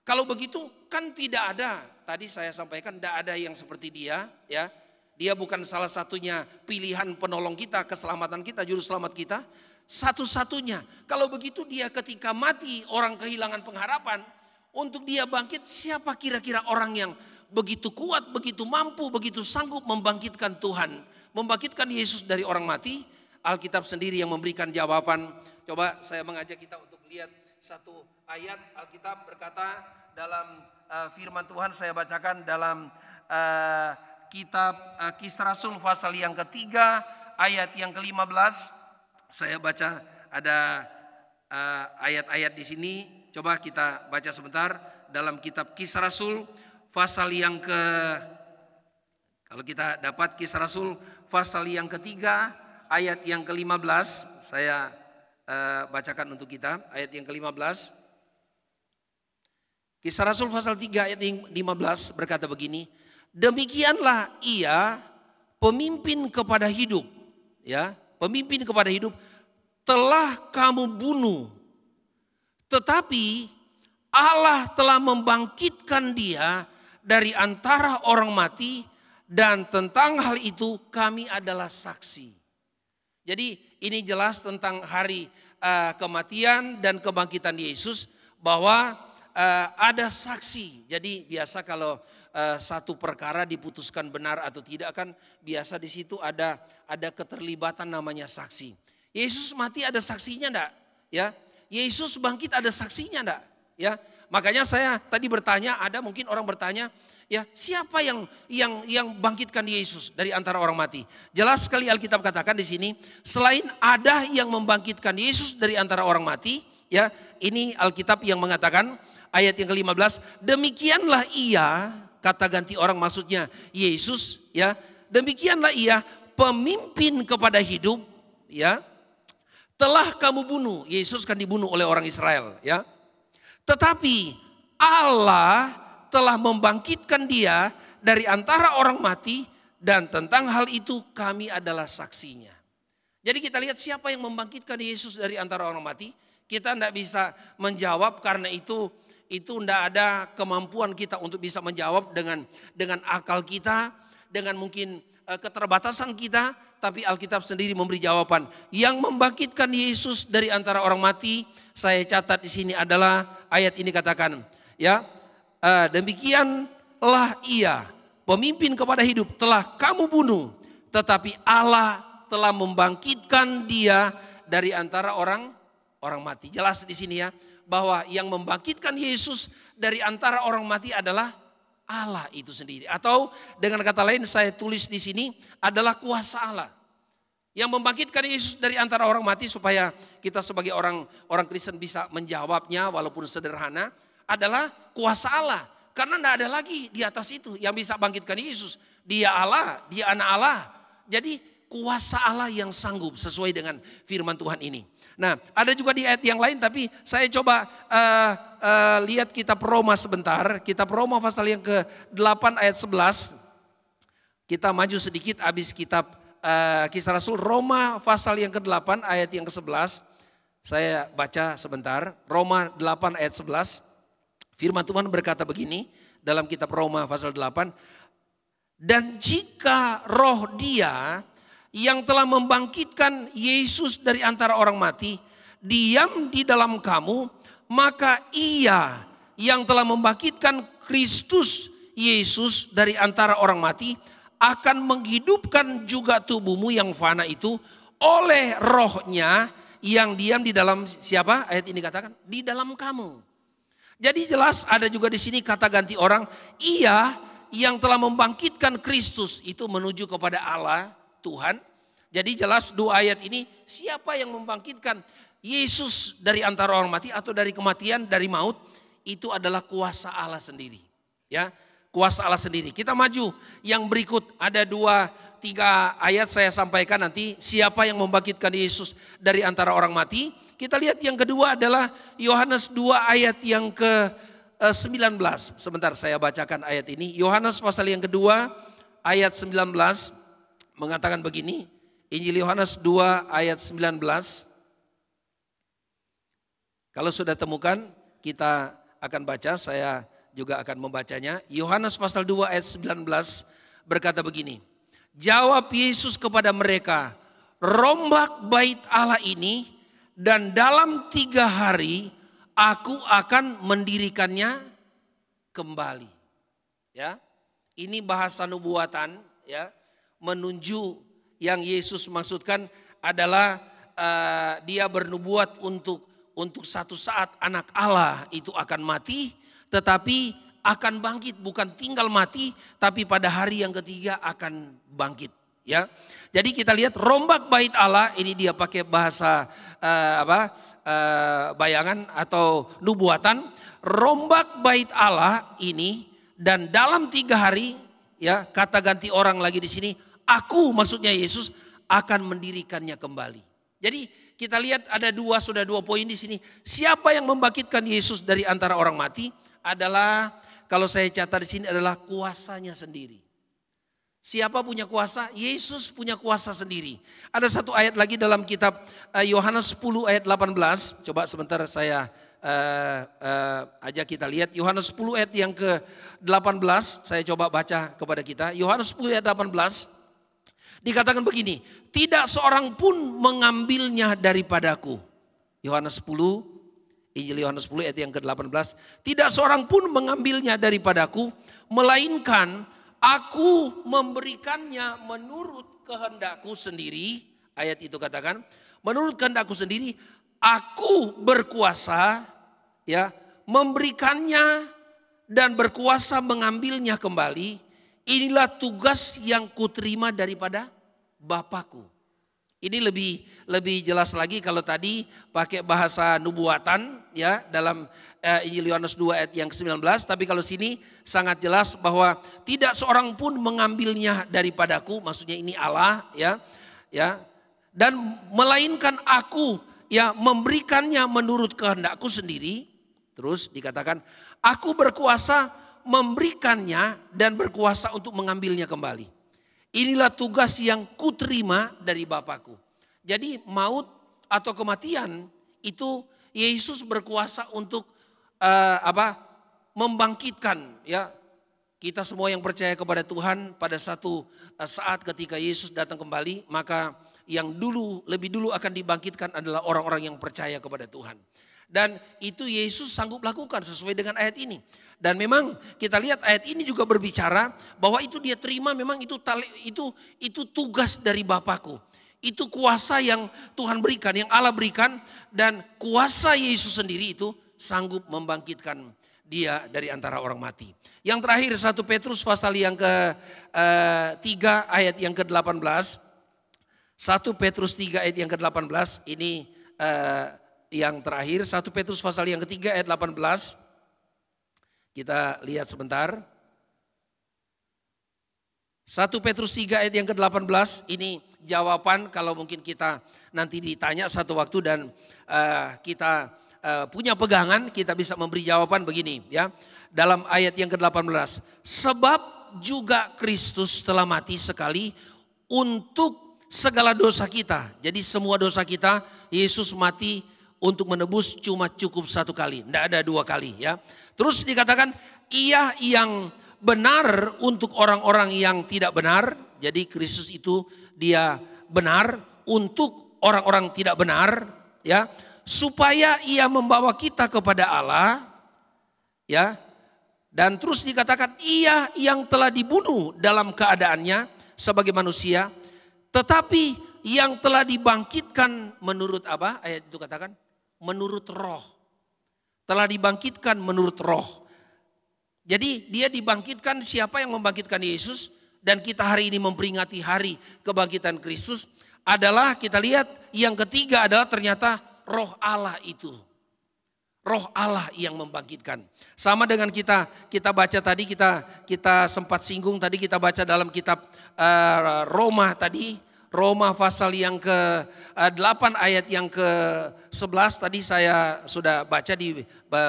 Kalau begitu kan tidak ada, tadi saya sampaikan tidak ada yang seperti dia, ya. Dia bukan salah satunya pilihan penolong kita, keselamatan kita, juru selamat kita. Satu-satunya. Kalau begitu dia ketika mati orang kehilangan pengharapan, untuk dia bangkit, siapa kira-kira orang yang begitu kuat, begitu mampu, begitu sanggup membangkitkan Tuhan, membangkitkan Yesus dari orang mati? Alkitab sendiri yang memberikan jawaban. Coba saya mengajak kita untuk lihat satu ayat. Alkitab berkata dalam firman Tuhan, saya bacakan dalam kitab Kisah Rasul pasal yang ketiga ayat yang ke-15. Saya baca ada ayat-ayat di sini. Coba kita baca sebentar dalam kitab Kisah Rasul pasal yang kalau kita dapat Kisah Rasul pasal yang ketiga ayat yang ke-15, saya bacakan untuk kita ayat yang ke-15. Kisah Rasul pasal 3 ayat yang 15 berkata begini, demikianlah ia pemimpin kepada hidup, ya, pemimpin kepada hidup telah kamu bunuh, tetapi Allah telah membangkitkan dia dari antara orang mati, dan tentang hal itu kami adalah saksi. Jadi ini jelas tentang hari kematian dan kebangkitan Yesus, bahwa ada saksi. Jadi biasa kalau satu perkara diputuskan benar atau tidak kan biasa di situ ada keterlibatan namanya saksi. Yesus mati ada saksinya enggak? Ya. Yesus bangkit ada saksinya enggak? Ya. Makanya saya tadi bertanya, ada mungkin orang bertanya, ya, siapa yang bangkitkan Yesus dari antara orang mati? Jelas sekali Alkitab katakan di sini, selain ada yang membangkitkan Yesus dari antara orang mati, ya, ini Alkitab yang mengatakan ayat yang ke-15, demikianlah ia, kata ganti orang maksudnya Yesus, ya, demikianlah ia pemimpin kepada hidup, ya, telah kamu bunuh. Yesus kan dibunuh oleh orang Israel, ya. Tetapi Allah telah membangkitkan dia dari antara orang mati, dan tentang hal itu kami adalah saksinya. Jadi kita lihat siapa yang membangkitkan Yesus dari antara orang mati. Kita tidak bisa menjawab karena itu tidak ada kemampuan kita untuk bisa menjawab dengan akal kita, dengan mungkin keterbatasan kita. Tapi Alkitab sendiri memberi jawaban. Yang membangkitkan Yesus dari antara orang mati, saya catat di sini adalah ayat ini katakan, ya, demikianlah ia pemimpin kepada hidup telah kamu bunuh, tetapi Allah telah membangkitkan dia dari antara orang mati. Jelas di sini ya, bahwa yang membangkitkan Yesus dari antara orang mati adalah Allah itu sendiri. Atau dengan kata lain saya tulis di sini adalah kuasa Allah. Yang membangkitkan Yesus dari antara orang mati, supaya kita sebagai orang Kristen bisa menjawabnya walaupun sederhana, adalah kuasa Allah. Karena tidak ada lagi di atas itu yang bisa bangkitkan Yesus. Dia Allah, dia anak Allah. Jadi kuasa Allah yang sanggup sesuai dengan firman Tuhan ini. Nah, ada juga di ayat yang lain, tapi saya coba lihat kitab Roma sebentar. Kitab Roma pasal yang ke-8 ayat 11. Kita maju sedikit habis kitab Kisah Rasul. Roma pasal yang ke-8 ayat yang ke-11. Saya baca sebentar. Roma 8 ayat 11. Firman Tuhan berkata begini dalam kitab Roma pasal 8. Dan jika roh dia yang telah membangkitkan Yesus dari antara orang mati diam di dalam kamu, maka ia yang telah membangkitkan Kristus Yesus dari antara orang mati akan menghidupkan juga tubuhmu yang fana itu oleh rohnya yang diam di dalam siapa? Ayat ini katakan di dalam kamu. Jadi jelas ada juga di sini kata ganti orang, ia yang telah membangkitkan Kristus itu menuju kepada Allah Tuhan. Jadi jelas dua ayat ini, siapa yang membangkitkan Yesus dari antara orang mati atau dari kematian, dari maut, itu adalah kuasa Allah sendiri. Ya, kuasa Allah sendiri. Kita maju yang berikut, ada 2-3 ayat saya sampaikan nanti, siapa yang membangkitkan Yesus dari antara orang mati. Kita lihat yang kedua adalah Yohanes 2 ayat yang ke-19. Sebentar saya bacakan ayat ini. Yohanes pasal yang kedua ayat 19 mengatakan begini. Injil Yohanes 2 ayat 19. Kalau sudah temukan kita akan baca, saya juga akan membacanya. Yohanes pasal 2 ayat 19 berkata begini. Jawab Yesus kepada mereka, rombak bait Allah ini dan dalam 3 hari aku akan mendirikannya kembali. Ya, ini bahasa nubuatan, ya, menunjuk yang Yesus maksudkan adalah dia bernubuat untuk satu saat anak Allah itu akan mati, tetapi akan bangkit, bukan tinggal mati, tapi pada hari yang ketiga akan bangkit. Ya, jadi kita lihat rombak bait Allah ini dia pakai bahasa bayangan atau nubuatan. Rombak bait Allah ini dan dalam 3 hari, ya, kata ganti orang lagi di sini. Aku, maksudnya Yesus, akan mendirikannya kembali. Jadi kita lihat ada sudah dua poin di sini. Siapa yang membangkitkan Yesus dari antara orang mati adalah, kalau saya catat di sini adalah kuasanya sendiri. Siapa punya kuasa? Yesus punya kuasa sendiri. Ada satu ayat lagi dalam kitab Yohanes 10 ayat 18. Coba sebentar saya ajak kita lihat. Yohanes 10 ayat yang ke-18. Saya coba baca kepada kita. Yohanes 10 ayat 18. Dikatakan begini. Tidak seorang pun mengambilnya daripadaku. Yohanes 10. Injil Yohanes 10 ayat yang ke-18. Tidak seorang pun mengambilnya daripadaku. Melainkan aku memberikannya menurut kehendakku sendiri. Ayat itu katakan, menurut kehendakku sendiri, aku berkuasa, ya, memberikannya dan berkuasa mengambilnya kembali. Inilah tugas yang kuterima daripada Bapakku. Ini lebih jelas lagi kalau tadi pakai bahasa nubuatan, ya, dalam Injil Yohanes 2 ayat yang ke-19, tapi kalau sini sangat jelas bahwa tidak seorang pun mengambilnya daripadaku, maksudnya ini Allah, ya, dan melainkan aku, ya, memberikannya menurut kehendakku sendiri. Terus dikatakan, aku berkuasa memberikannya dan berkuasa untuk mengambilnya kembali. Inilah tugas yang kuterima dari Bapakku. Jadi maut atau kematian itu Yesus berkuasa untuk membangkitkan, ya, kita semua yang percaya kepada Tuhan pada satu saat ketika Yesus datang kembali, maka yang lebih dulu akan dibangkitkan adalah orang-orang yang percaya kepada Tuhan. Dan itu Yesus sanggup lakukan sesuai dengan ayat ini. Dan memang kita lihat ayat ini juga berbicara bahwa itu dia terima, memang itu tugas dari Bapakku. Itu kuasa yang Tuhan berikan, yang Allah berikan, dan kuasa Yesus sendiri itu sanggup membangkitkan dia dari antara orang mati. Yang terakhir 1 Petrus pasal yang ke-3 ayat yang ke-18. 1 Petrus 3 ayat yang ke-18 ini yang terakhir. 1 Petrus pasal yang ke-3 ayat 18. Kita lihat sebentar. 1 Petrus 3 ayat yang ke-18 ini jawaban kalau mungkin kita nanti ditanya satu waktu dan kita punya pegangan, kita bisa memberi jawaban begini, ya. Dalam ayat yang ke-18, sebab juga Kristus telah mati sekali untuk segala dosa kita. Jadi semua dosa kita Yesus mati untuk menebus cuma cukup 1 kali, tidak ada 2 kali, ya. Terus dikatakan ia yang benar untuk orang-orang yang tidak benar. Jadi Kristus itu dia benar untuk orang-orang tidak benar, ya, supaya ia membawa kita kepada Allah, ya. Dan terus dikatakan ia yang telah dibunuh dalam keadaannya sebagai manusia, tetapi yang telah dibangkitkan menurut apa? Ayat itu katakan menurut roh. Telah dibangkitkan menurut roh. Jadi dia dibangkitkan, siapa yang membangkitkan Yesus? Dan kita hari ini memperingati hari kebangkitan Kristus adalah, kita lihat yang ketiga adalah ternyata Roh Allah itu. Roh Allah yang membangkitkan. Sama dengan kita baca tadi, kita sempat singgung tadi, kita baca dalam kitab Roma tadi. Roma pasal yang ke-8 ayat yang ke-11 tadi saya sudah baca di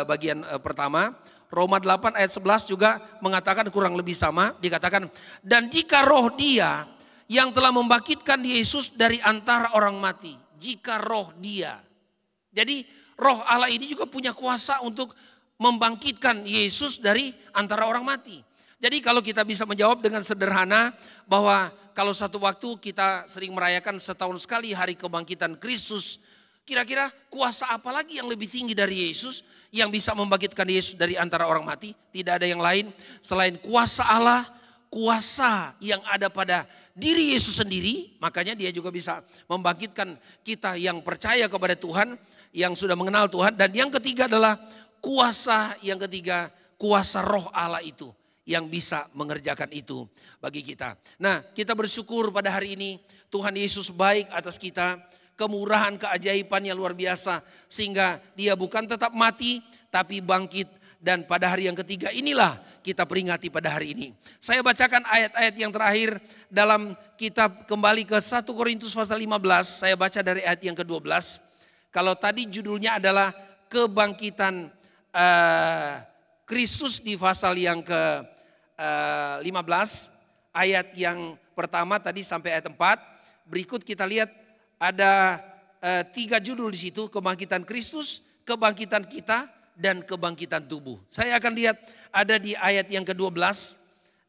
bagian pertama. Roma 8 ayat 11 juga mengatakan kurang lebih sama. Dikatakan, dan jika roh dia yang telah membangkitkan Yesus dari antara orang mati. Jika roh dia. Jadi roh Allah ini juga punya kuasa untuk membangkitkan Yesus dari antara orang mati. Jadi kalau kita bisa menjawab dengan sederhana bahwa kalau satu waktu kita sering merayakan setahun sekali hari kebangkitan Kristus. Kira-kira kuasa apa lagi yang lebih tinggi dari Yesus yang bisa membangkitkan Yesus dari antara orang mati? Tidak ada yang lain selain kuasa Allah, kuasa yang ada pada diri Yesus sendiri. Makanya dia juga bisa membangkitkan kita yang percaya kepada Tuhan, yang sudah mengenal Tuhan. Dan yang ketiga adalah kuasa Roh Allah itu yang bisa mengerjakan itu bagi kita. Nah, kita bersyukur pada hari ini Tuhan Yesus baik atas kita. Kemurahan, keajaibannya luar biasa. Sehingga dia bukan tetap mati tapi bangkit. Dan pada hari yang ketiga inilah kita peringati pada hari ini. Saya bacakan ayat-ayat yang terakhir dalam kitab, kembali ke 1 Korintus pasal 15. Saya baca dari ayat yang ke-12. Kalau tadi judulnya adalah kebangkitan Kristus di pasal yang ke-15. Ayat yang pertama tadi sampai ayat 4. Berikut kita lihat ada 3 judul di situ, kebangkitan Kristus, kebangkitan kita, dan kebangkitan tubuh. Saya akan lihat ada di ayat yang ke-12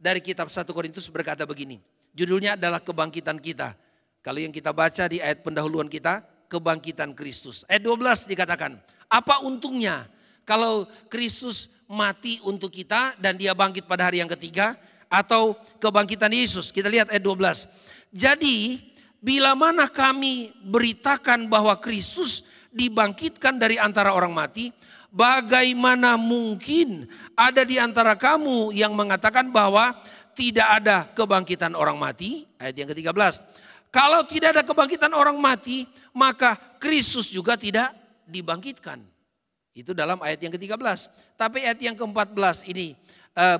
dari kitab 1 Korintus berkata begini. Judulnya adalah kebangkitan kita. Kalau yang kita baca di ayat pendahuluan kita, kebangkitan Kristus. Ayat 12 dikatakan, apa untungnya kalau Kristus mati untuk kita dan dia bangkit pada hari yang ketiga, atau kebangkitan Yesus? Kita lihat ayat 12. Jadi bila mana kami beritakan bahwa Kristus dibangkitkan dari antara orang mati, bagaimana mungkin ada di antara kamu yang mengatakan bahwa tidak ada kebangkitan orang mati? Ayat yang ke-13. Kalau tidak ada kebangkitan orang mati, maka Kristus juga tidak dibangkitkan. Itu dalam ayat yang ke-13. Tapi ayat yang ke-14 ini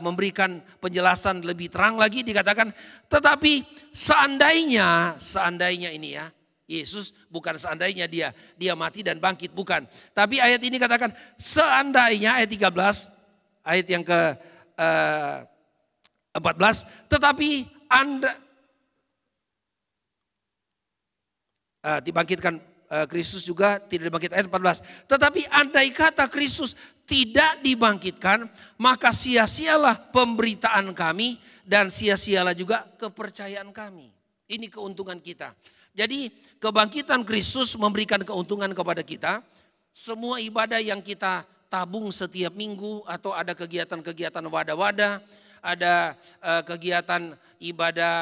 memberikan penjelasan lebih terang lagi, dikatakan tetapi seandainya ini ya, Yesus bukan seandainya dia mati dan bangkit, bukan. Tapi ayat ini katakan seandainya, ayat 13, ayat yang ke-14, tetapi Anda dibangkitkan Kristus juga tidak dibangkitkan, ayat 14. Tetapi andai kata Kristus tidak dibangkitkan, maka sia-sialah pemberitaan kami dan sia-sialah juga kepercayaan kami. Ini keuntungan kita. Jadi kebangkitan Kristus memberikan keuntungan kepada kita. Semua ibadah yang kita tabung setiap minggu, atau ada kegiatan-kegiatan wadah-wadah, ada kegiatan ibadah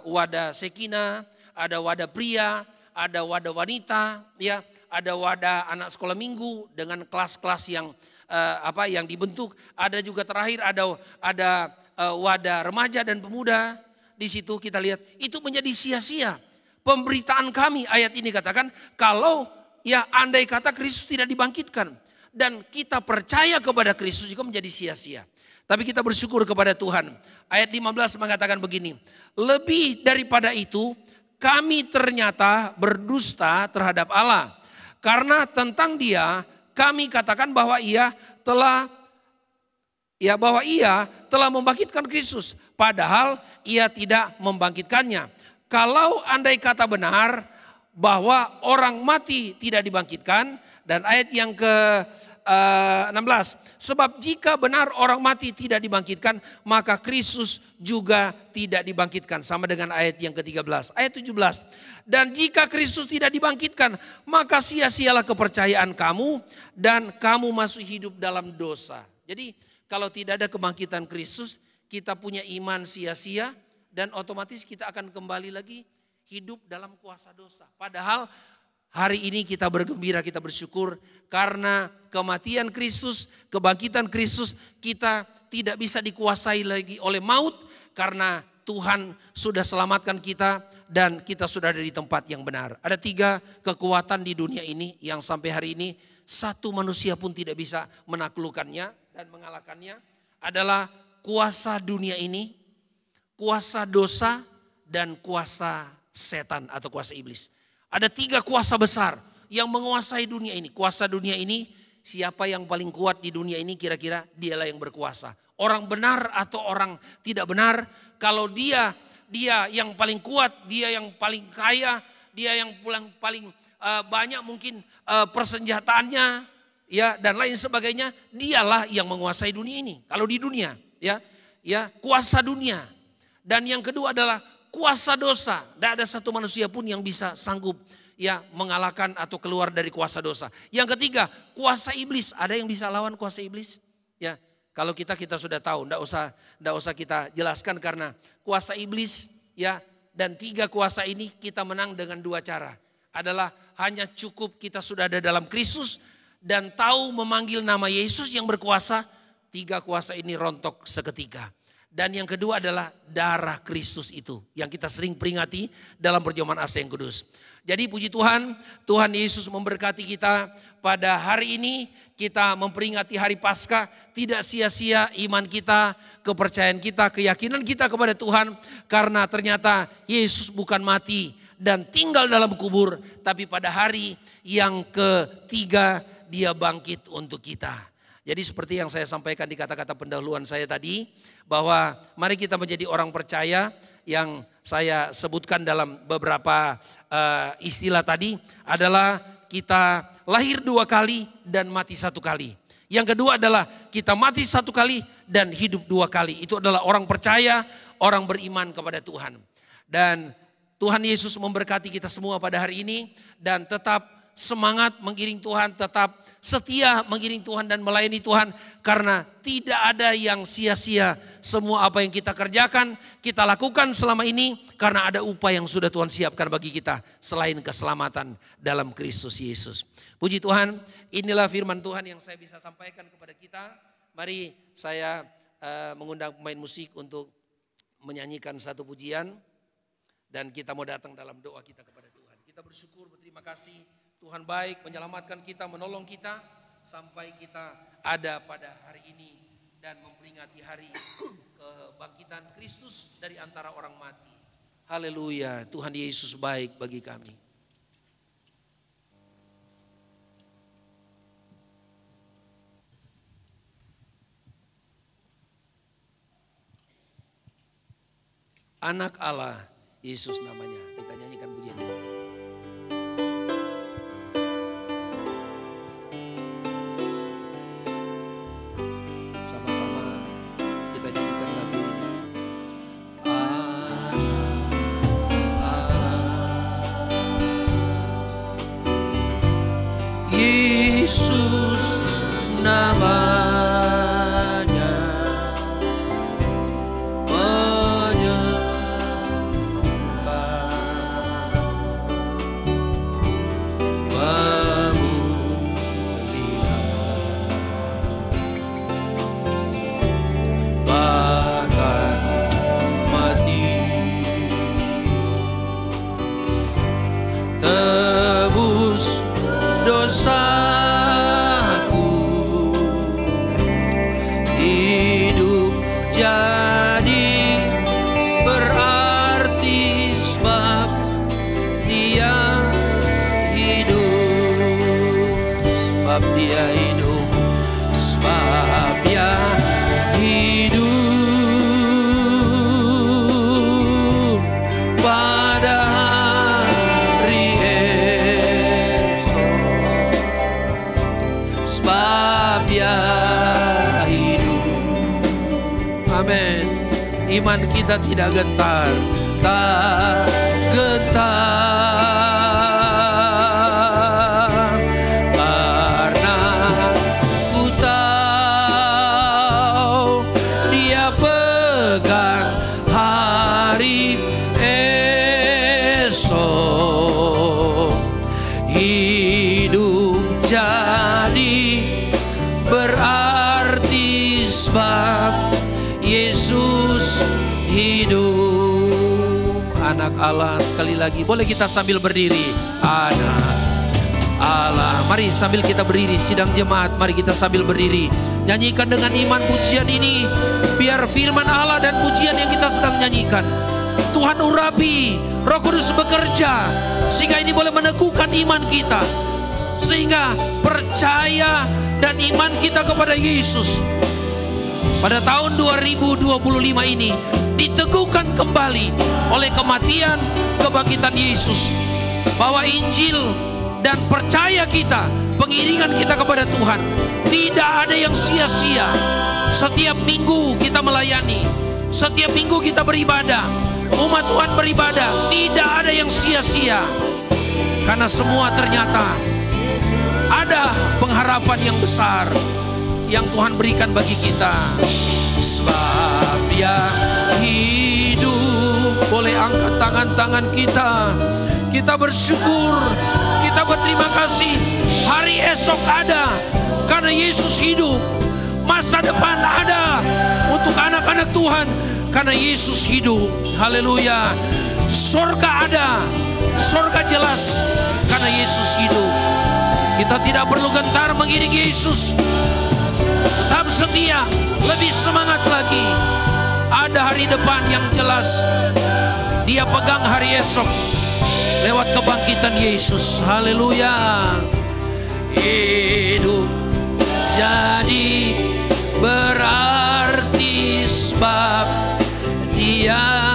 wadah sekina, ada wadah pria, ada wadah wanita, ya, ada wadah anak sekolah minggu dengan kelas-kelas yang yang dibentuk. Ada juga terakhir ada wadah remaja dan pemuda. Di situ kita lihat itu menjadi sia-sia. Pemberitaan kami, ayat ini katakan kalau ya andai kata Kristus tidak dibangkitkan dan kita percaya kepada Kristus juga menjadi sia-sia. Tapi kita bersyukur kepada Tuhan. Ayat 15 mengatakan begini, lebih daripada itu kami ternyata berdusta terhadap Allah. Karena tentang dia kami katakan bahwa ia telah membangkitkan Kristus. Padahal ia tidak membangkitkannya. Kalau andai kata benar bahwa orang mati tidak dibangkitkan. Dan ayat yang ke-16. Sebab jika benar orang mati tidak dibangkitkan, maka Kristus juga tidak dibangkitkan. Sama dengan ayat yang ke-13. Ayat 17. Dan jika Kristus tidak dibangkitkan, maka sia-sialah kepercayaan kamu dan kamu masih hidup dalam dosa. Jadi kalau tidak ada kebangkitan Kristus, kita punya iman sia-sia dan otomatis kita akan kembali lagi hidup dalam kuasa dosa. Padahal Hari ini kita bergembira, kita bersyukur karena kematian Kristus, kebangkitan Kristus, kita tidak bisa dikuasai lagi oleh maut karena Tuhan sudah selamatkan kita dan kita sudah ada di tempat yang benar. Ada 3 kekuatan di dunia ini yang sampai hari ini satu manusia pun tidak bisa menaklukkannya dan mengalahkannya. Adalah kuasa dunia ini, kuasa dosa, dan kuasa setan atau kuasa iblis. Ada 3 kuasa besar yang menguasai dunia ini. Kuasa dunia ini, siapa yang paling kuat di dunia ini kira-kira dialah yang berkuasa. Orang benar atau orang tidak benar, kalau dia yang paling kuat, dia yang paling kaya, dia yang paling banyak mungkin persenjataannya, ya, dan lain sebagainya, dialah yang menguasai dunia ini. Kalau di dunia, ya kuasa dunia. Dan yang kedua adalah kuasa dosa. Tidak ada satu manusia pun yang bisa sanggup ya mengalahkan atau keluar dari kuasa dosa. Yang ketiga, kuasa iblis. Ada yang bisa lawan kuasa iblis? Ya, kalau kita sudah tahu, tidak usah kita jelaskan karena kuasa iblis ya dan 3 kuasa ini kita menang dengan 2 cara. Adalah hanya cukup kita sudah ada dalam Kristus dan tahu memanggil nama Yesus yang berkuasa, 3 kuasa ini rontok seketika. Dan yang kedua adalah darah Kristus itu yang kita sering peringati dalam perjamuan Asa yang kudus. Jadi puji Tuhan, Tuhan Yesus memberkati kita pada hari ini. Kita memperingati hari Paskah, tidak sia-sia iman kita, kepercayaan kita, keyakinan kita kepada Tuhan. Karena ternyata Yesus bukan mati dan tinggal dalam kubur, tapi pada hari yang ketiga dia bangkit untuk kita. Jadi seperti yang saya sampaikan di kata-kata pendahuluan saya tadi, bahwa mari kita menjadi orang percaya yang saya sebutkan dalam beberapa istilah tadi adalah kita lahir 2 kali dan mati 1 kali. Yang kedua adalah kita mati 1 kali dan hidup 2 kali. Itu adalah orang percaya, orang beriman kepada Tuhan. Dan Tuhan Yesus memberkati kita semua pada hari ini dan tetap semangat mengiring Tuhan, tetap setia mengiring Tuhan dan melayani Tuhan. Karena tidak ada yang sia-sia. Semua apa yang kita kerjakan, kita lakukan selama ini karena ada upah yang sudah Tuhan siapkan bagi kita selain keselamatan dalam Kristus Yesus. Puji Tuhan, inilah firman Tuhan yang saya bisa sampaikan kepada kita. Mari saya mengundang pemain musik untuk menyanyikan satu pujian dan kita mau datang dalam doa kita kepada Tuhan. Kita bersyukur, berterima kasih. Tuhan baik, menyelamatkan kita, menolong kita sampai kita ada pada hari ini dan memperingati hari kebangkitan Kristus dari antara orang mati. Haleluya, Tuhan Yesus baik bagi kami. Anak Allah, Yesus namanya. Kita nyanyikan pujian ini. Yesus namanya menyembuhkan, memulihkan, bahkan mati, tebus dosa. Dia hidup, sebab dia hidup pada hari esok, sebab dia hidup. Amin. Iman kita tidak gentar, tak gentar. He sebab Yesus hidup. Anak Allah, sekali lagi boleh kita sambil berdiri. Anak Allah, mari sambil kita berdiri. Sidang jemaat, mari kita sambil berdiri. Nyanyikan dengan iman pujian ini. Biar firman Allah dan pujian yang kita sedang nyanyikan, Tuhan urapi, Roh Kudus bekerja, sehingga ini boleh meneguhkan iman kita, sehingga percaya dan iman kita kepada Yesus pada tahun 2025 ini diteguhkan kembali oleh kematian kebangkitan Yesus, bahwa Injil dan percaya kita, pengiringan kita kepada Tuhan tidak ada yang sia-sia. Setiap minggu kita melayani, setiap minggu kita beribadah, umat Tuhan beribadah, tidak ada yang sia-sia, karena semua ternyata ada pengharapan yang besar yang Tuhan berikan bagi kita. Sebab Dia hidup. Boleh angkat tangan-tangan kita. Kita bersyukur, kita berterima kasih. Hari esok ada karena Yesus hidup. Masa depan ada untuk anak-anak Tuhan karena Yesus hidup. Haleluya. Surga ada, surga jelas karena Yesus hidup. Kita tidak perlu gentar mengiringi Yesus. Tetap setia, lebih semangat lagi. Ada hari depan yang jelas. Dia pegang hari esok lewat kebangkitan Yesus. Haleluya. Hidup jadi berarti sebab Dia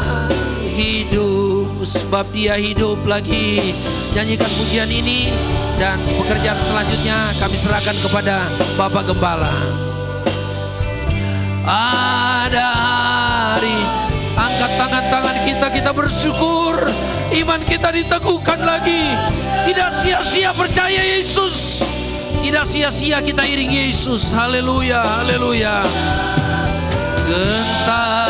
hidup. Sebab Dia hidup lagi. Nyanyikan pujian ini, dan pekerjaan selanjutnya kami serahkan kepada Bapak Gembala. Ada hari, angkat tangan-tangan kita bersyukur, iman kita diteguhkan lagi. Tidak sia-sia percaya Yesus, tidak sia-sia kita iringi Yesus. Haleluya, haleluya. Gentar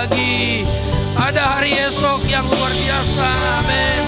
lagi. Ada hari esok yang luar biasa. Amin.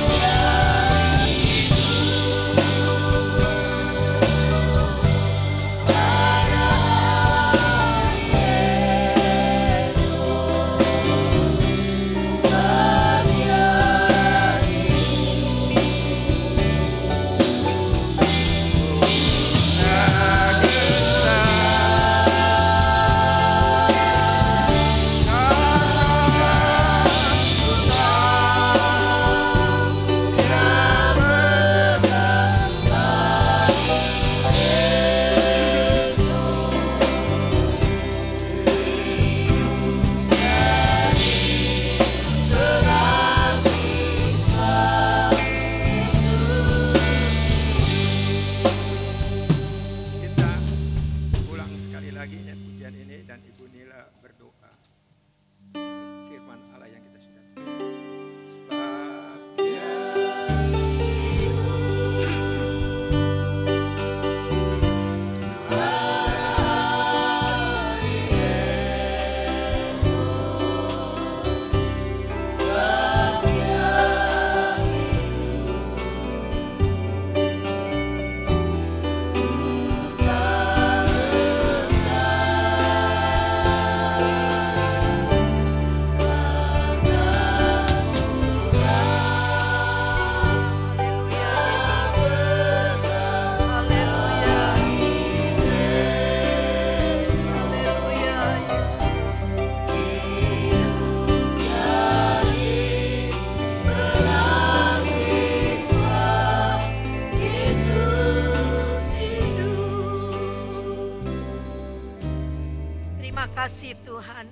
kasih Tuhan.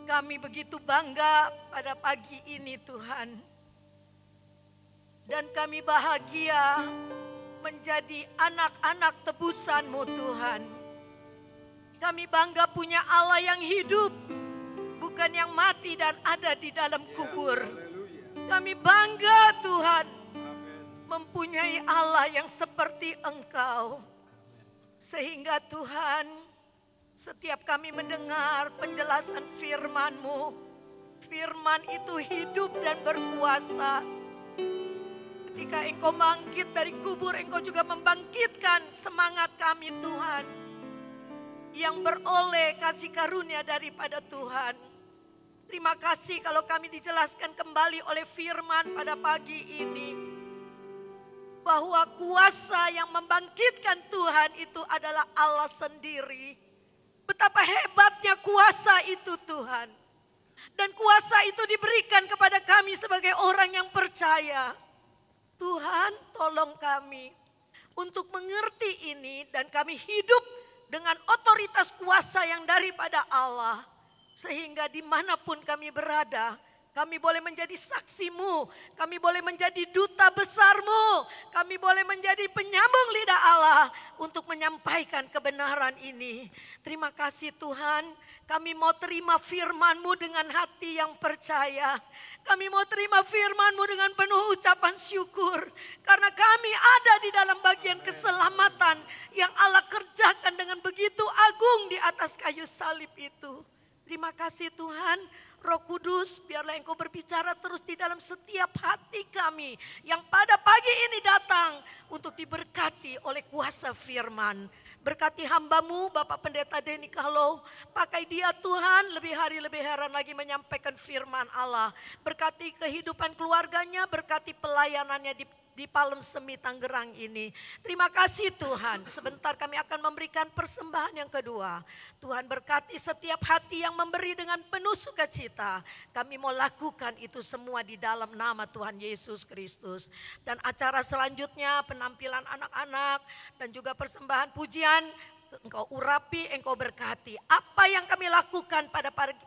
Kami begitu bangga pada pagi ini Tuhan. Dan kami bahagia menjadi anak-anak tebusan-Mu Tuhan. Kami bangga punya Allah yang hidup, bukan yang mati dan ada di dalam kubur. Kami bangga Tuhan mempunyai Allah yang seperti Engkau. Sehingga Tuhan, setiap kami mendengar penjelasan firman-Mu, firman itu hidup dan berkuasa. Ketika Engkau bangkit dari kubur, Engkau juga membangkitkan semangat kami Tuhan, yang beroleh kasih karunia daripada Tuhan. Terima kasih kalau kami dijelaskan kembali oleh firman pada pagi ini, bahwa kuasa yang membangkitkan Tuhan itu adalah Allah sendiri. Betapa hebatnya kuasa itu Tuhan. Dan kuasa itu diberikan kepada kami sebagai orang yang percaya. Tuhan, tolong kami untuk mengerti ini dan kami hidup dengan otoritas kuasa yang daripada Allah. Sehingga dimanapun kami berada, kami boleh menjadi saksi-Mu, kami boleh menjadi duta besar-Mu, kami boleh menjadi penyambung lidah Allah untuk menyampaikan kebenaran ini. Terima kasih Tuhan, kami mau terima firman-Mu dengan hati yang percaya. Kami mau terima firman-Mu dengan penuh ucapan syukur. Karena kami ada di dalam bagian keselamatan yang Allah kerjakan dengan begitu agung di atas kayu salib itu. Terima kasih Tuhan, Roh Kudus, biarlah Engkau berbicara terus di dalam setiap hati kami yang pada pagi ini datang untuk diberkati oleh kuasa firman. Berkati hamba-Mu Bapak Pendeta Denny Kalau, pakai dia Tuhan lebih hari lebih heran lagi menyampaikan firman Allah. Berkati kehidupan keluarganya, berkati pelayanannya di Palem Semi Tangerang ini. Terima kasih Tuhan. Sebentar kami akan memberikan persembahan yang kedua. Tuhan berkati setiap hati yang memberi dengan penuh sukacita. Kami mau lakukan itu semua di dalam nama Tuhan Yesus Kristus. Dan acara selanjutnya penampilan anak-anak dan juga persembahan pujian, Engkau urapi, Engkau berkati. Apa yang kami lakukan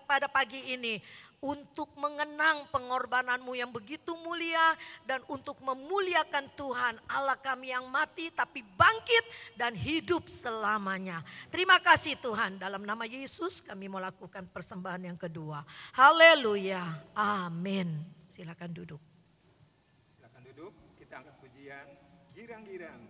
pada pagi ini untuk mengenang pengorbanan-Mu yang begitu mulia dan untuk memuliakan Tuhan Allah kami yang mati tapi bangkit dan hidup selamanya. Terima kasih Tuhan, dalam nama Yesus kami mau lakukan persembahan yang kedua. Haleluya, amin. Silakan duduk. Silakan duduk, kita angkat pujian girang-girang.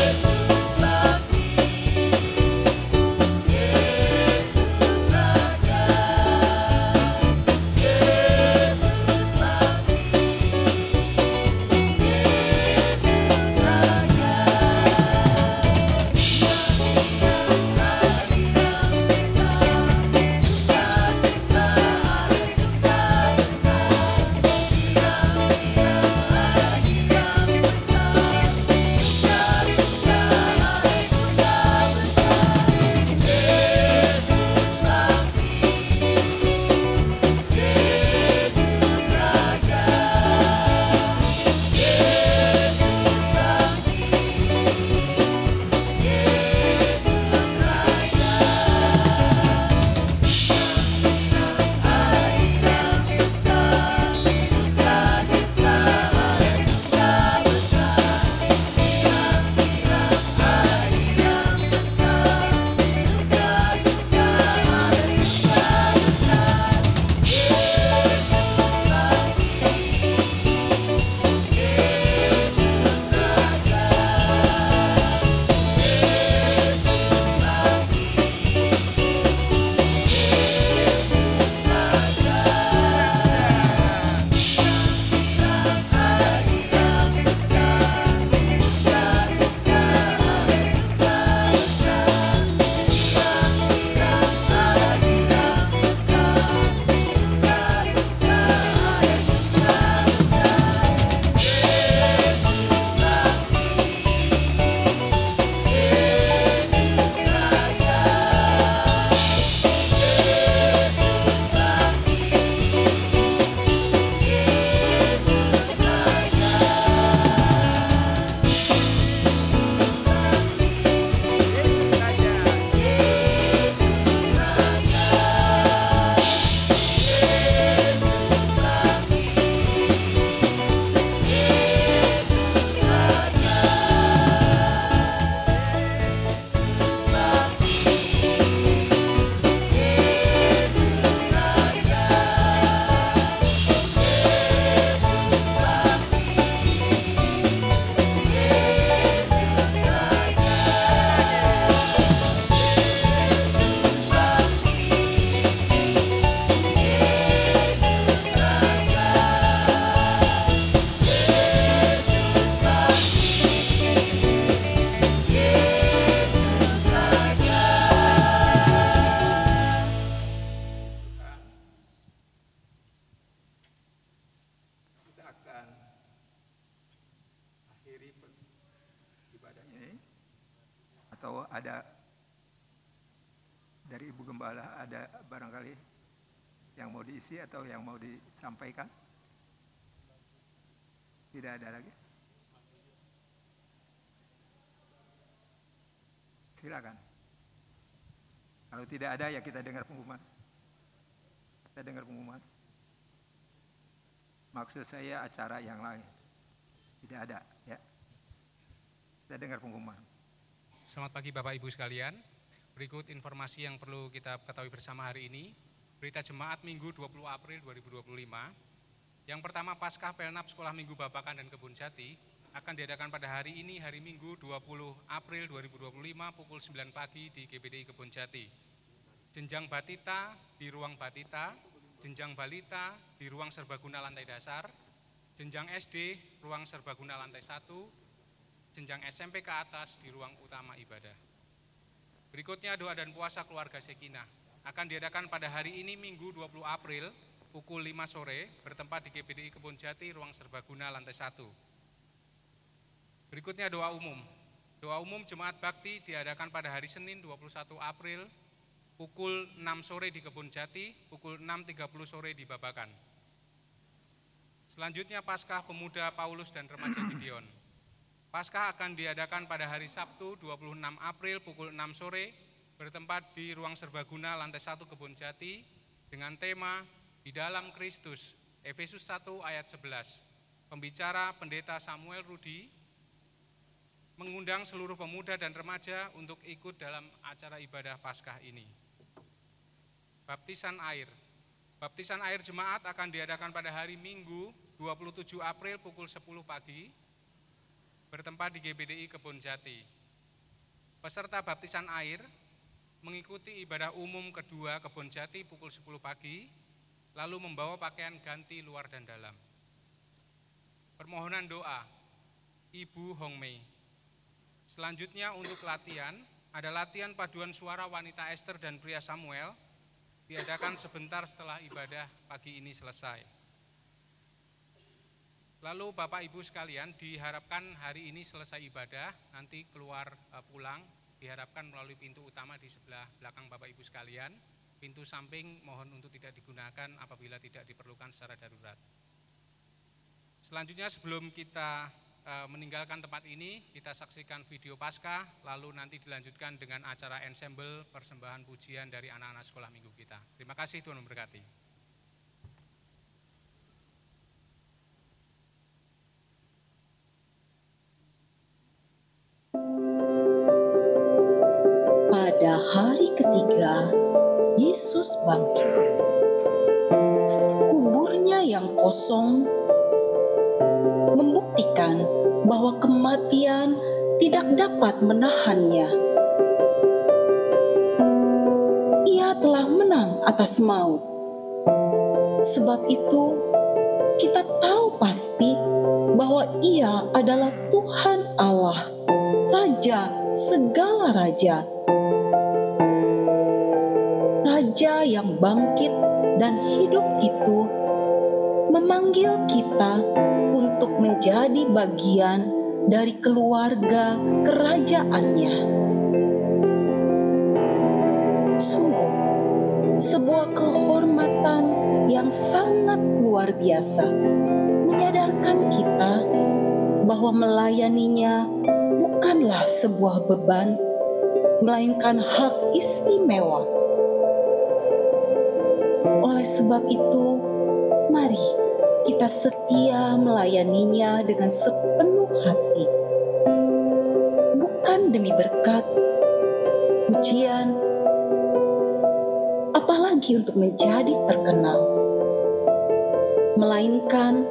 Yesus bangkit. Atau ada dari Ibu Gembala, ada barangkali yang mau diisi atau yang mau disampaikan? Tidak ada lagi? Silakan. Kalau tidak ada ya kita dengar pengumuman. Kita dengar pengumuman. Maksud saya acara yang lain. Tidak ada ya. Kita dengar pengumuman. Selamat pagi Bapak Ibu sekalian. Berikut informasi yang perlu kita ketahui bersama hari ini. Berita Jemaat Minggu 20 April 2025. Yang pertama, Paskah Pelnap Sekolah Minggu Babakan dan Kebun Jati akan diadakan pada hari ini, hari Minggu 20 April 2025 pukul 9 pagi di GBDI Kebun Jati. Jenjang Batita di ruang Batita, jenjang Balita di ruang serbaguna lantai dasar, jenjang SD ruang serbaguna lantai 1, jenjang SMP ke atas di ruang utama ibadah. Berikutnya doa dan puasa keluarga Sekinah akan diadakan pada hari ini Minggu 20 April pukul 5 sore bertempat di GBDI Kebun Jati ruang serbaguna lantai 1. Berikutnya doa umum. Doa umum Jemaat Bakti diadakan pada hari Senin 21 April pukul 6 sore di Kebun Jati, pukul 6.30 sore di Babakan. Selanjutnya Paskah Pemuda Paulus dan Remaja Gideon. Paskah akan diadakan pada hari Sabtu 26 April pukul 6 sore bertempat di ruang serbaguna lantai 1 Kebun Jati dengan tema Di Dalam Kristus, Efesus 1 ayat 11. Pembicara Pendeta Samuel Rudi mengundang seluruh pemuda dan remaja untuk ikut dalam acara ibadah Paskah ini. Baptisan air. Baptisan air jemaat akan diadakan pada hari Minggu 27 April pukul 10 pagi bertempat di GBDI Kebun Jati. Peserta baptisan air mengikuti ibadah umum kedua Kebun Jati pukul 10 pagi, lalu membawa pakaian ganti luar dan dalam. Permohonan doa, Ibu Hongmei. Selanjutnya untuk latihan, ada latihan paduan suara wanita Esther dan pria Samuel, diadakan sebentar setelah ibadah pagi ini selesai. Lalu Bapak Ibu sekalian, diharapkan hari ini selesai ibadah, nanti keluar pulang, diharapkan melalui pintu utama di sebelah belakang Bapak Ibu sekalian. Pintu samping mohon untuk tidak digunakan apabila tidak diperlukan secara darurat. Selanjutnya sebelum kita meninggalkan tempat ini, kita saksikan video Paskah, lalu nanti dilanjutkan dengan acara ensemble persembahan pujian dari anak-anak sekolah minggu kita. Terima kasih, Tuhan memberkati. Pada hari ketiga, Yesus bangkit. Kuburnya yang kosong membuktikan bahwa kematian tidak dapat menahannya. Ia telah menang atas maut. Sebab itu, kita tahu pasti bahwa Ia adalah Tuhan Allah, Raja segala raja. Raja yang bangkit dan hidup itu memanggil kita untuk menjadi bagian dari keluarga kerajaannya. Sungguh, sebuah kehormatan yang sangat luar biasa menyadarkan kita bahwa melayaninya bukanlah sebuah beban, melainkan hak istimewa. Oleh sebab itu, mari kita setia melayaninya dengan sepenuh hati. Bukan demi berkat, pujian, apalagi untuk menjadi terkenal. Melainkan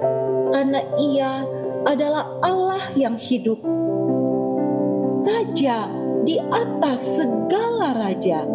karena Ia adalah Allah yang hidup, Raja di atas segala raja.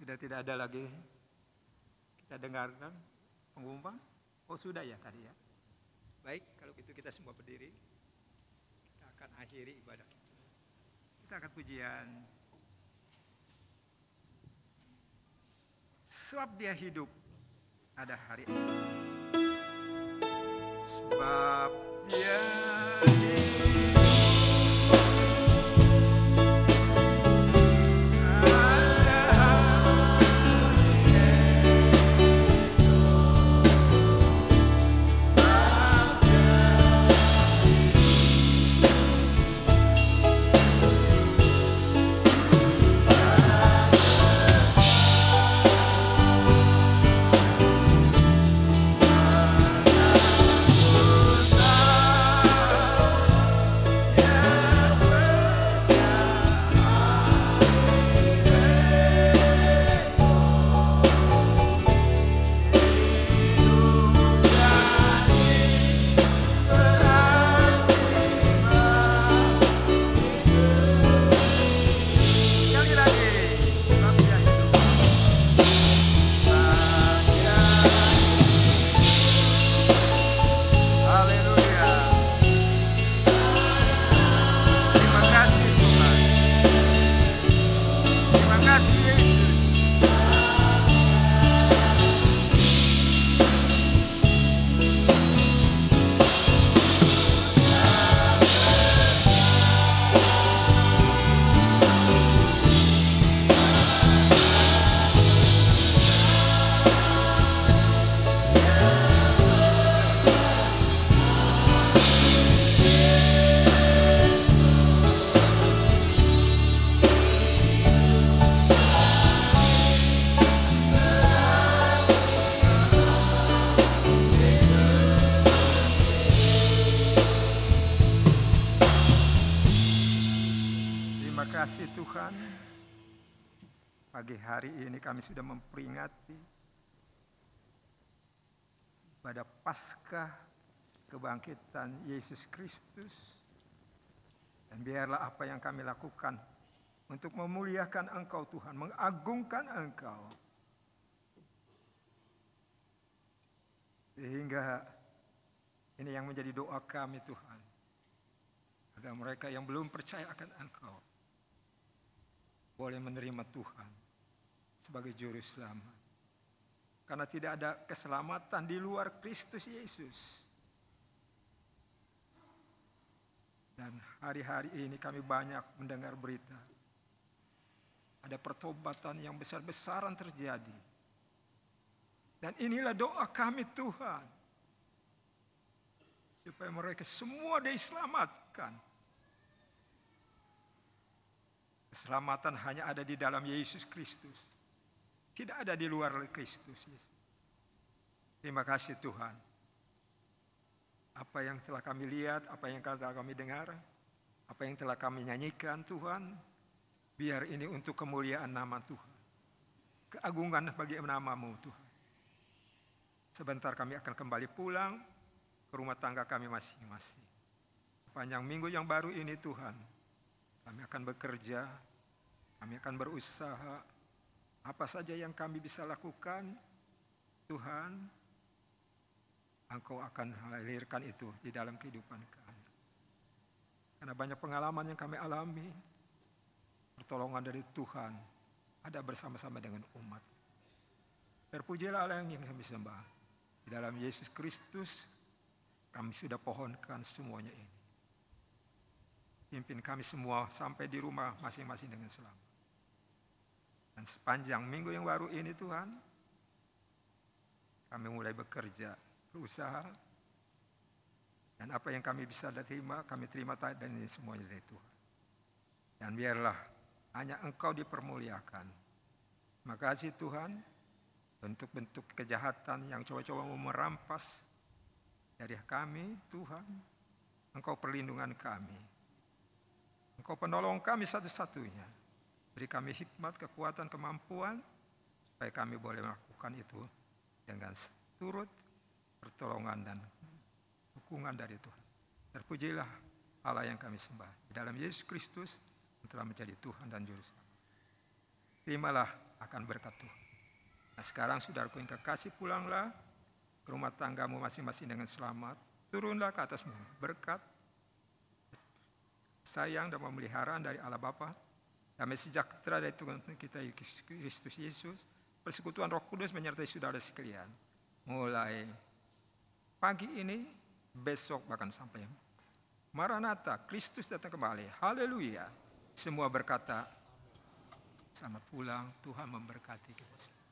sudah tidak ada lagi kita dengarkan pengumuman. Oh sudah ya tadi ya. Baik, kalau gitu kita semua berdiri. Kita akan akhiri ibadah kita. Kita akan pujian. Sebab dia hidup, ada hari esok. Sebab dia hidup. kasih Tuhan, pagi hari ini kami sudah memperingati pada Paskah kebangkitan Yesus Kristus. Dan biarlah apa yang kami lakukan untuk memuliakan Engkau Tuhan, mengagungkan Engkau. Sehingga ini yang menjadi doa kami Tuhan. Agar mereka yang belum percaya akan Engkau boleh menerima Tuhan sebagai juru selamat. Karena tidak ada keselamatan di luar Kristus Yesus. Dan hari-hari ini kami banyak mendengar berita. Ada pertobatan yang besar-besaran terjadi. Dan inilah doa kami Tuhan. Supaya mereka semua diselamatkan. Keselamatan hanya ada di dalam Yesus Kristus. Tidak ada di luar Kristus. Terima kasih Tuhan. Apa yang telah kami lihat, apa yang telah kami dengar, apa yang telah kami nyanyikan Tuhan, biar ini untuk kemuliaan nama Tuhan. Keagungan bagi namamu Tuhan. Sebentar kami akan kembali pulang ke rumah tangga kami masing-masing. Sepanjang minggu yang baru ini Tuhan, kami akan bekerja, kami akan berusaha. Apa saja yang kami bisa lakukan, Tuhan, Engkau akan melahirkan itu di dalam kehidupan kami. Karena banyak pengalaman yang kami alami, pertolongan dari Tuhan ada bersama-sama dengan umat. Terpujilah Allah yang kami sembah. Di dalam Yesus Kristus, kami sudah pohonkan semuanya ini. Pimpin kami semua sampai di rumah masing-masing dengan selamat. Dan sepanjang minggu yang baru ini Tuhan, kami mulai bekerja, berusaha. Dan apa yang kami bisa terima, kami terima dan ini semuanya dari Tuhan. Dan biarlah hanya Engkau dipermuliakan. Terima kasih Tuhan, bentuk-bentuk kejahatan yang coba-coba merampas dari kami Tuhan, Engkau perlindungan kami. Engkau penolong kami satu-satunya. Beri kami hikmat, kekuatan, kemampuan, supaya kami boleh melakukan itu dengan turut pertolongan dan dukungan dari Tuhan. Terpujilah Allah yang kami sembah. Di dalam Yesus Kristus yang telah menjadi Tuhan dan Juru Selamat. Terimalah akan berkat Tuhan. Nah sekarang saudaraku yang kekasih, pulanglah ke rumah tanggamu masing-masing dengan selamat. Turunlah ke atasmu berkat, sayang dan pemeliharaan dari Allah Bapa, damai sejahtera dari Tuhan kita Kristus Yesus, persekutuan Roh Kudus menyertai saudara sekalian. Mulai pagi ini, besok bahkan sampai Maranatha, Kristus datang kembali. Haleluya. Semua berkata, selamat pulang, Tuhan memberkati kita.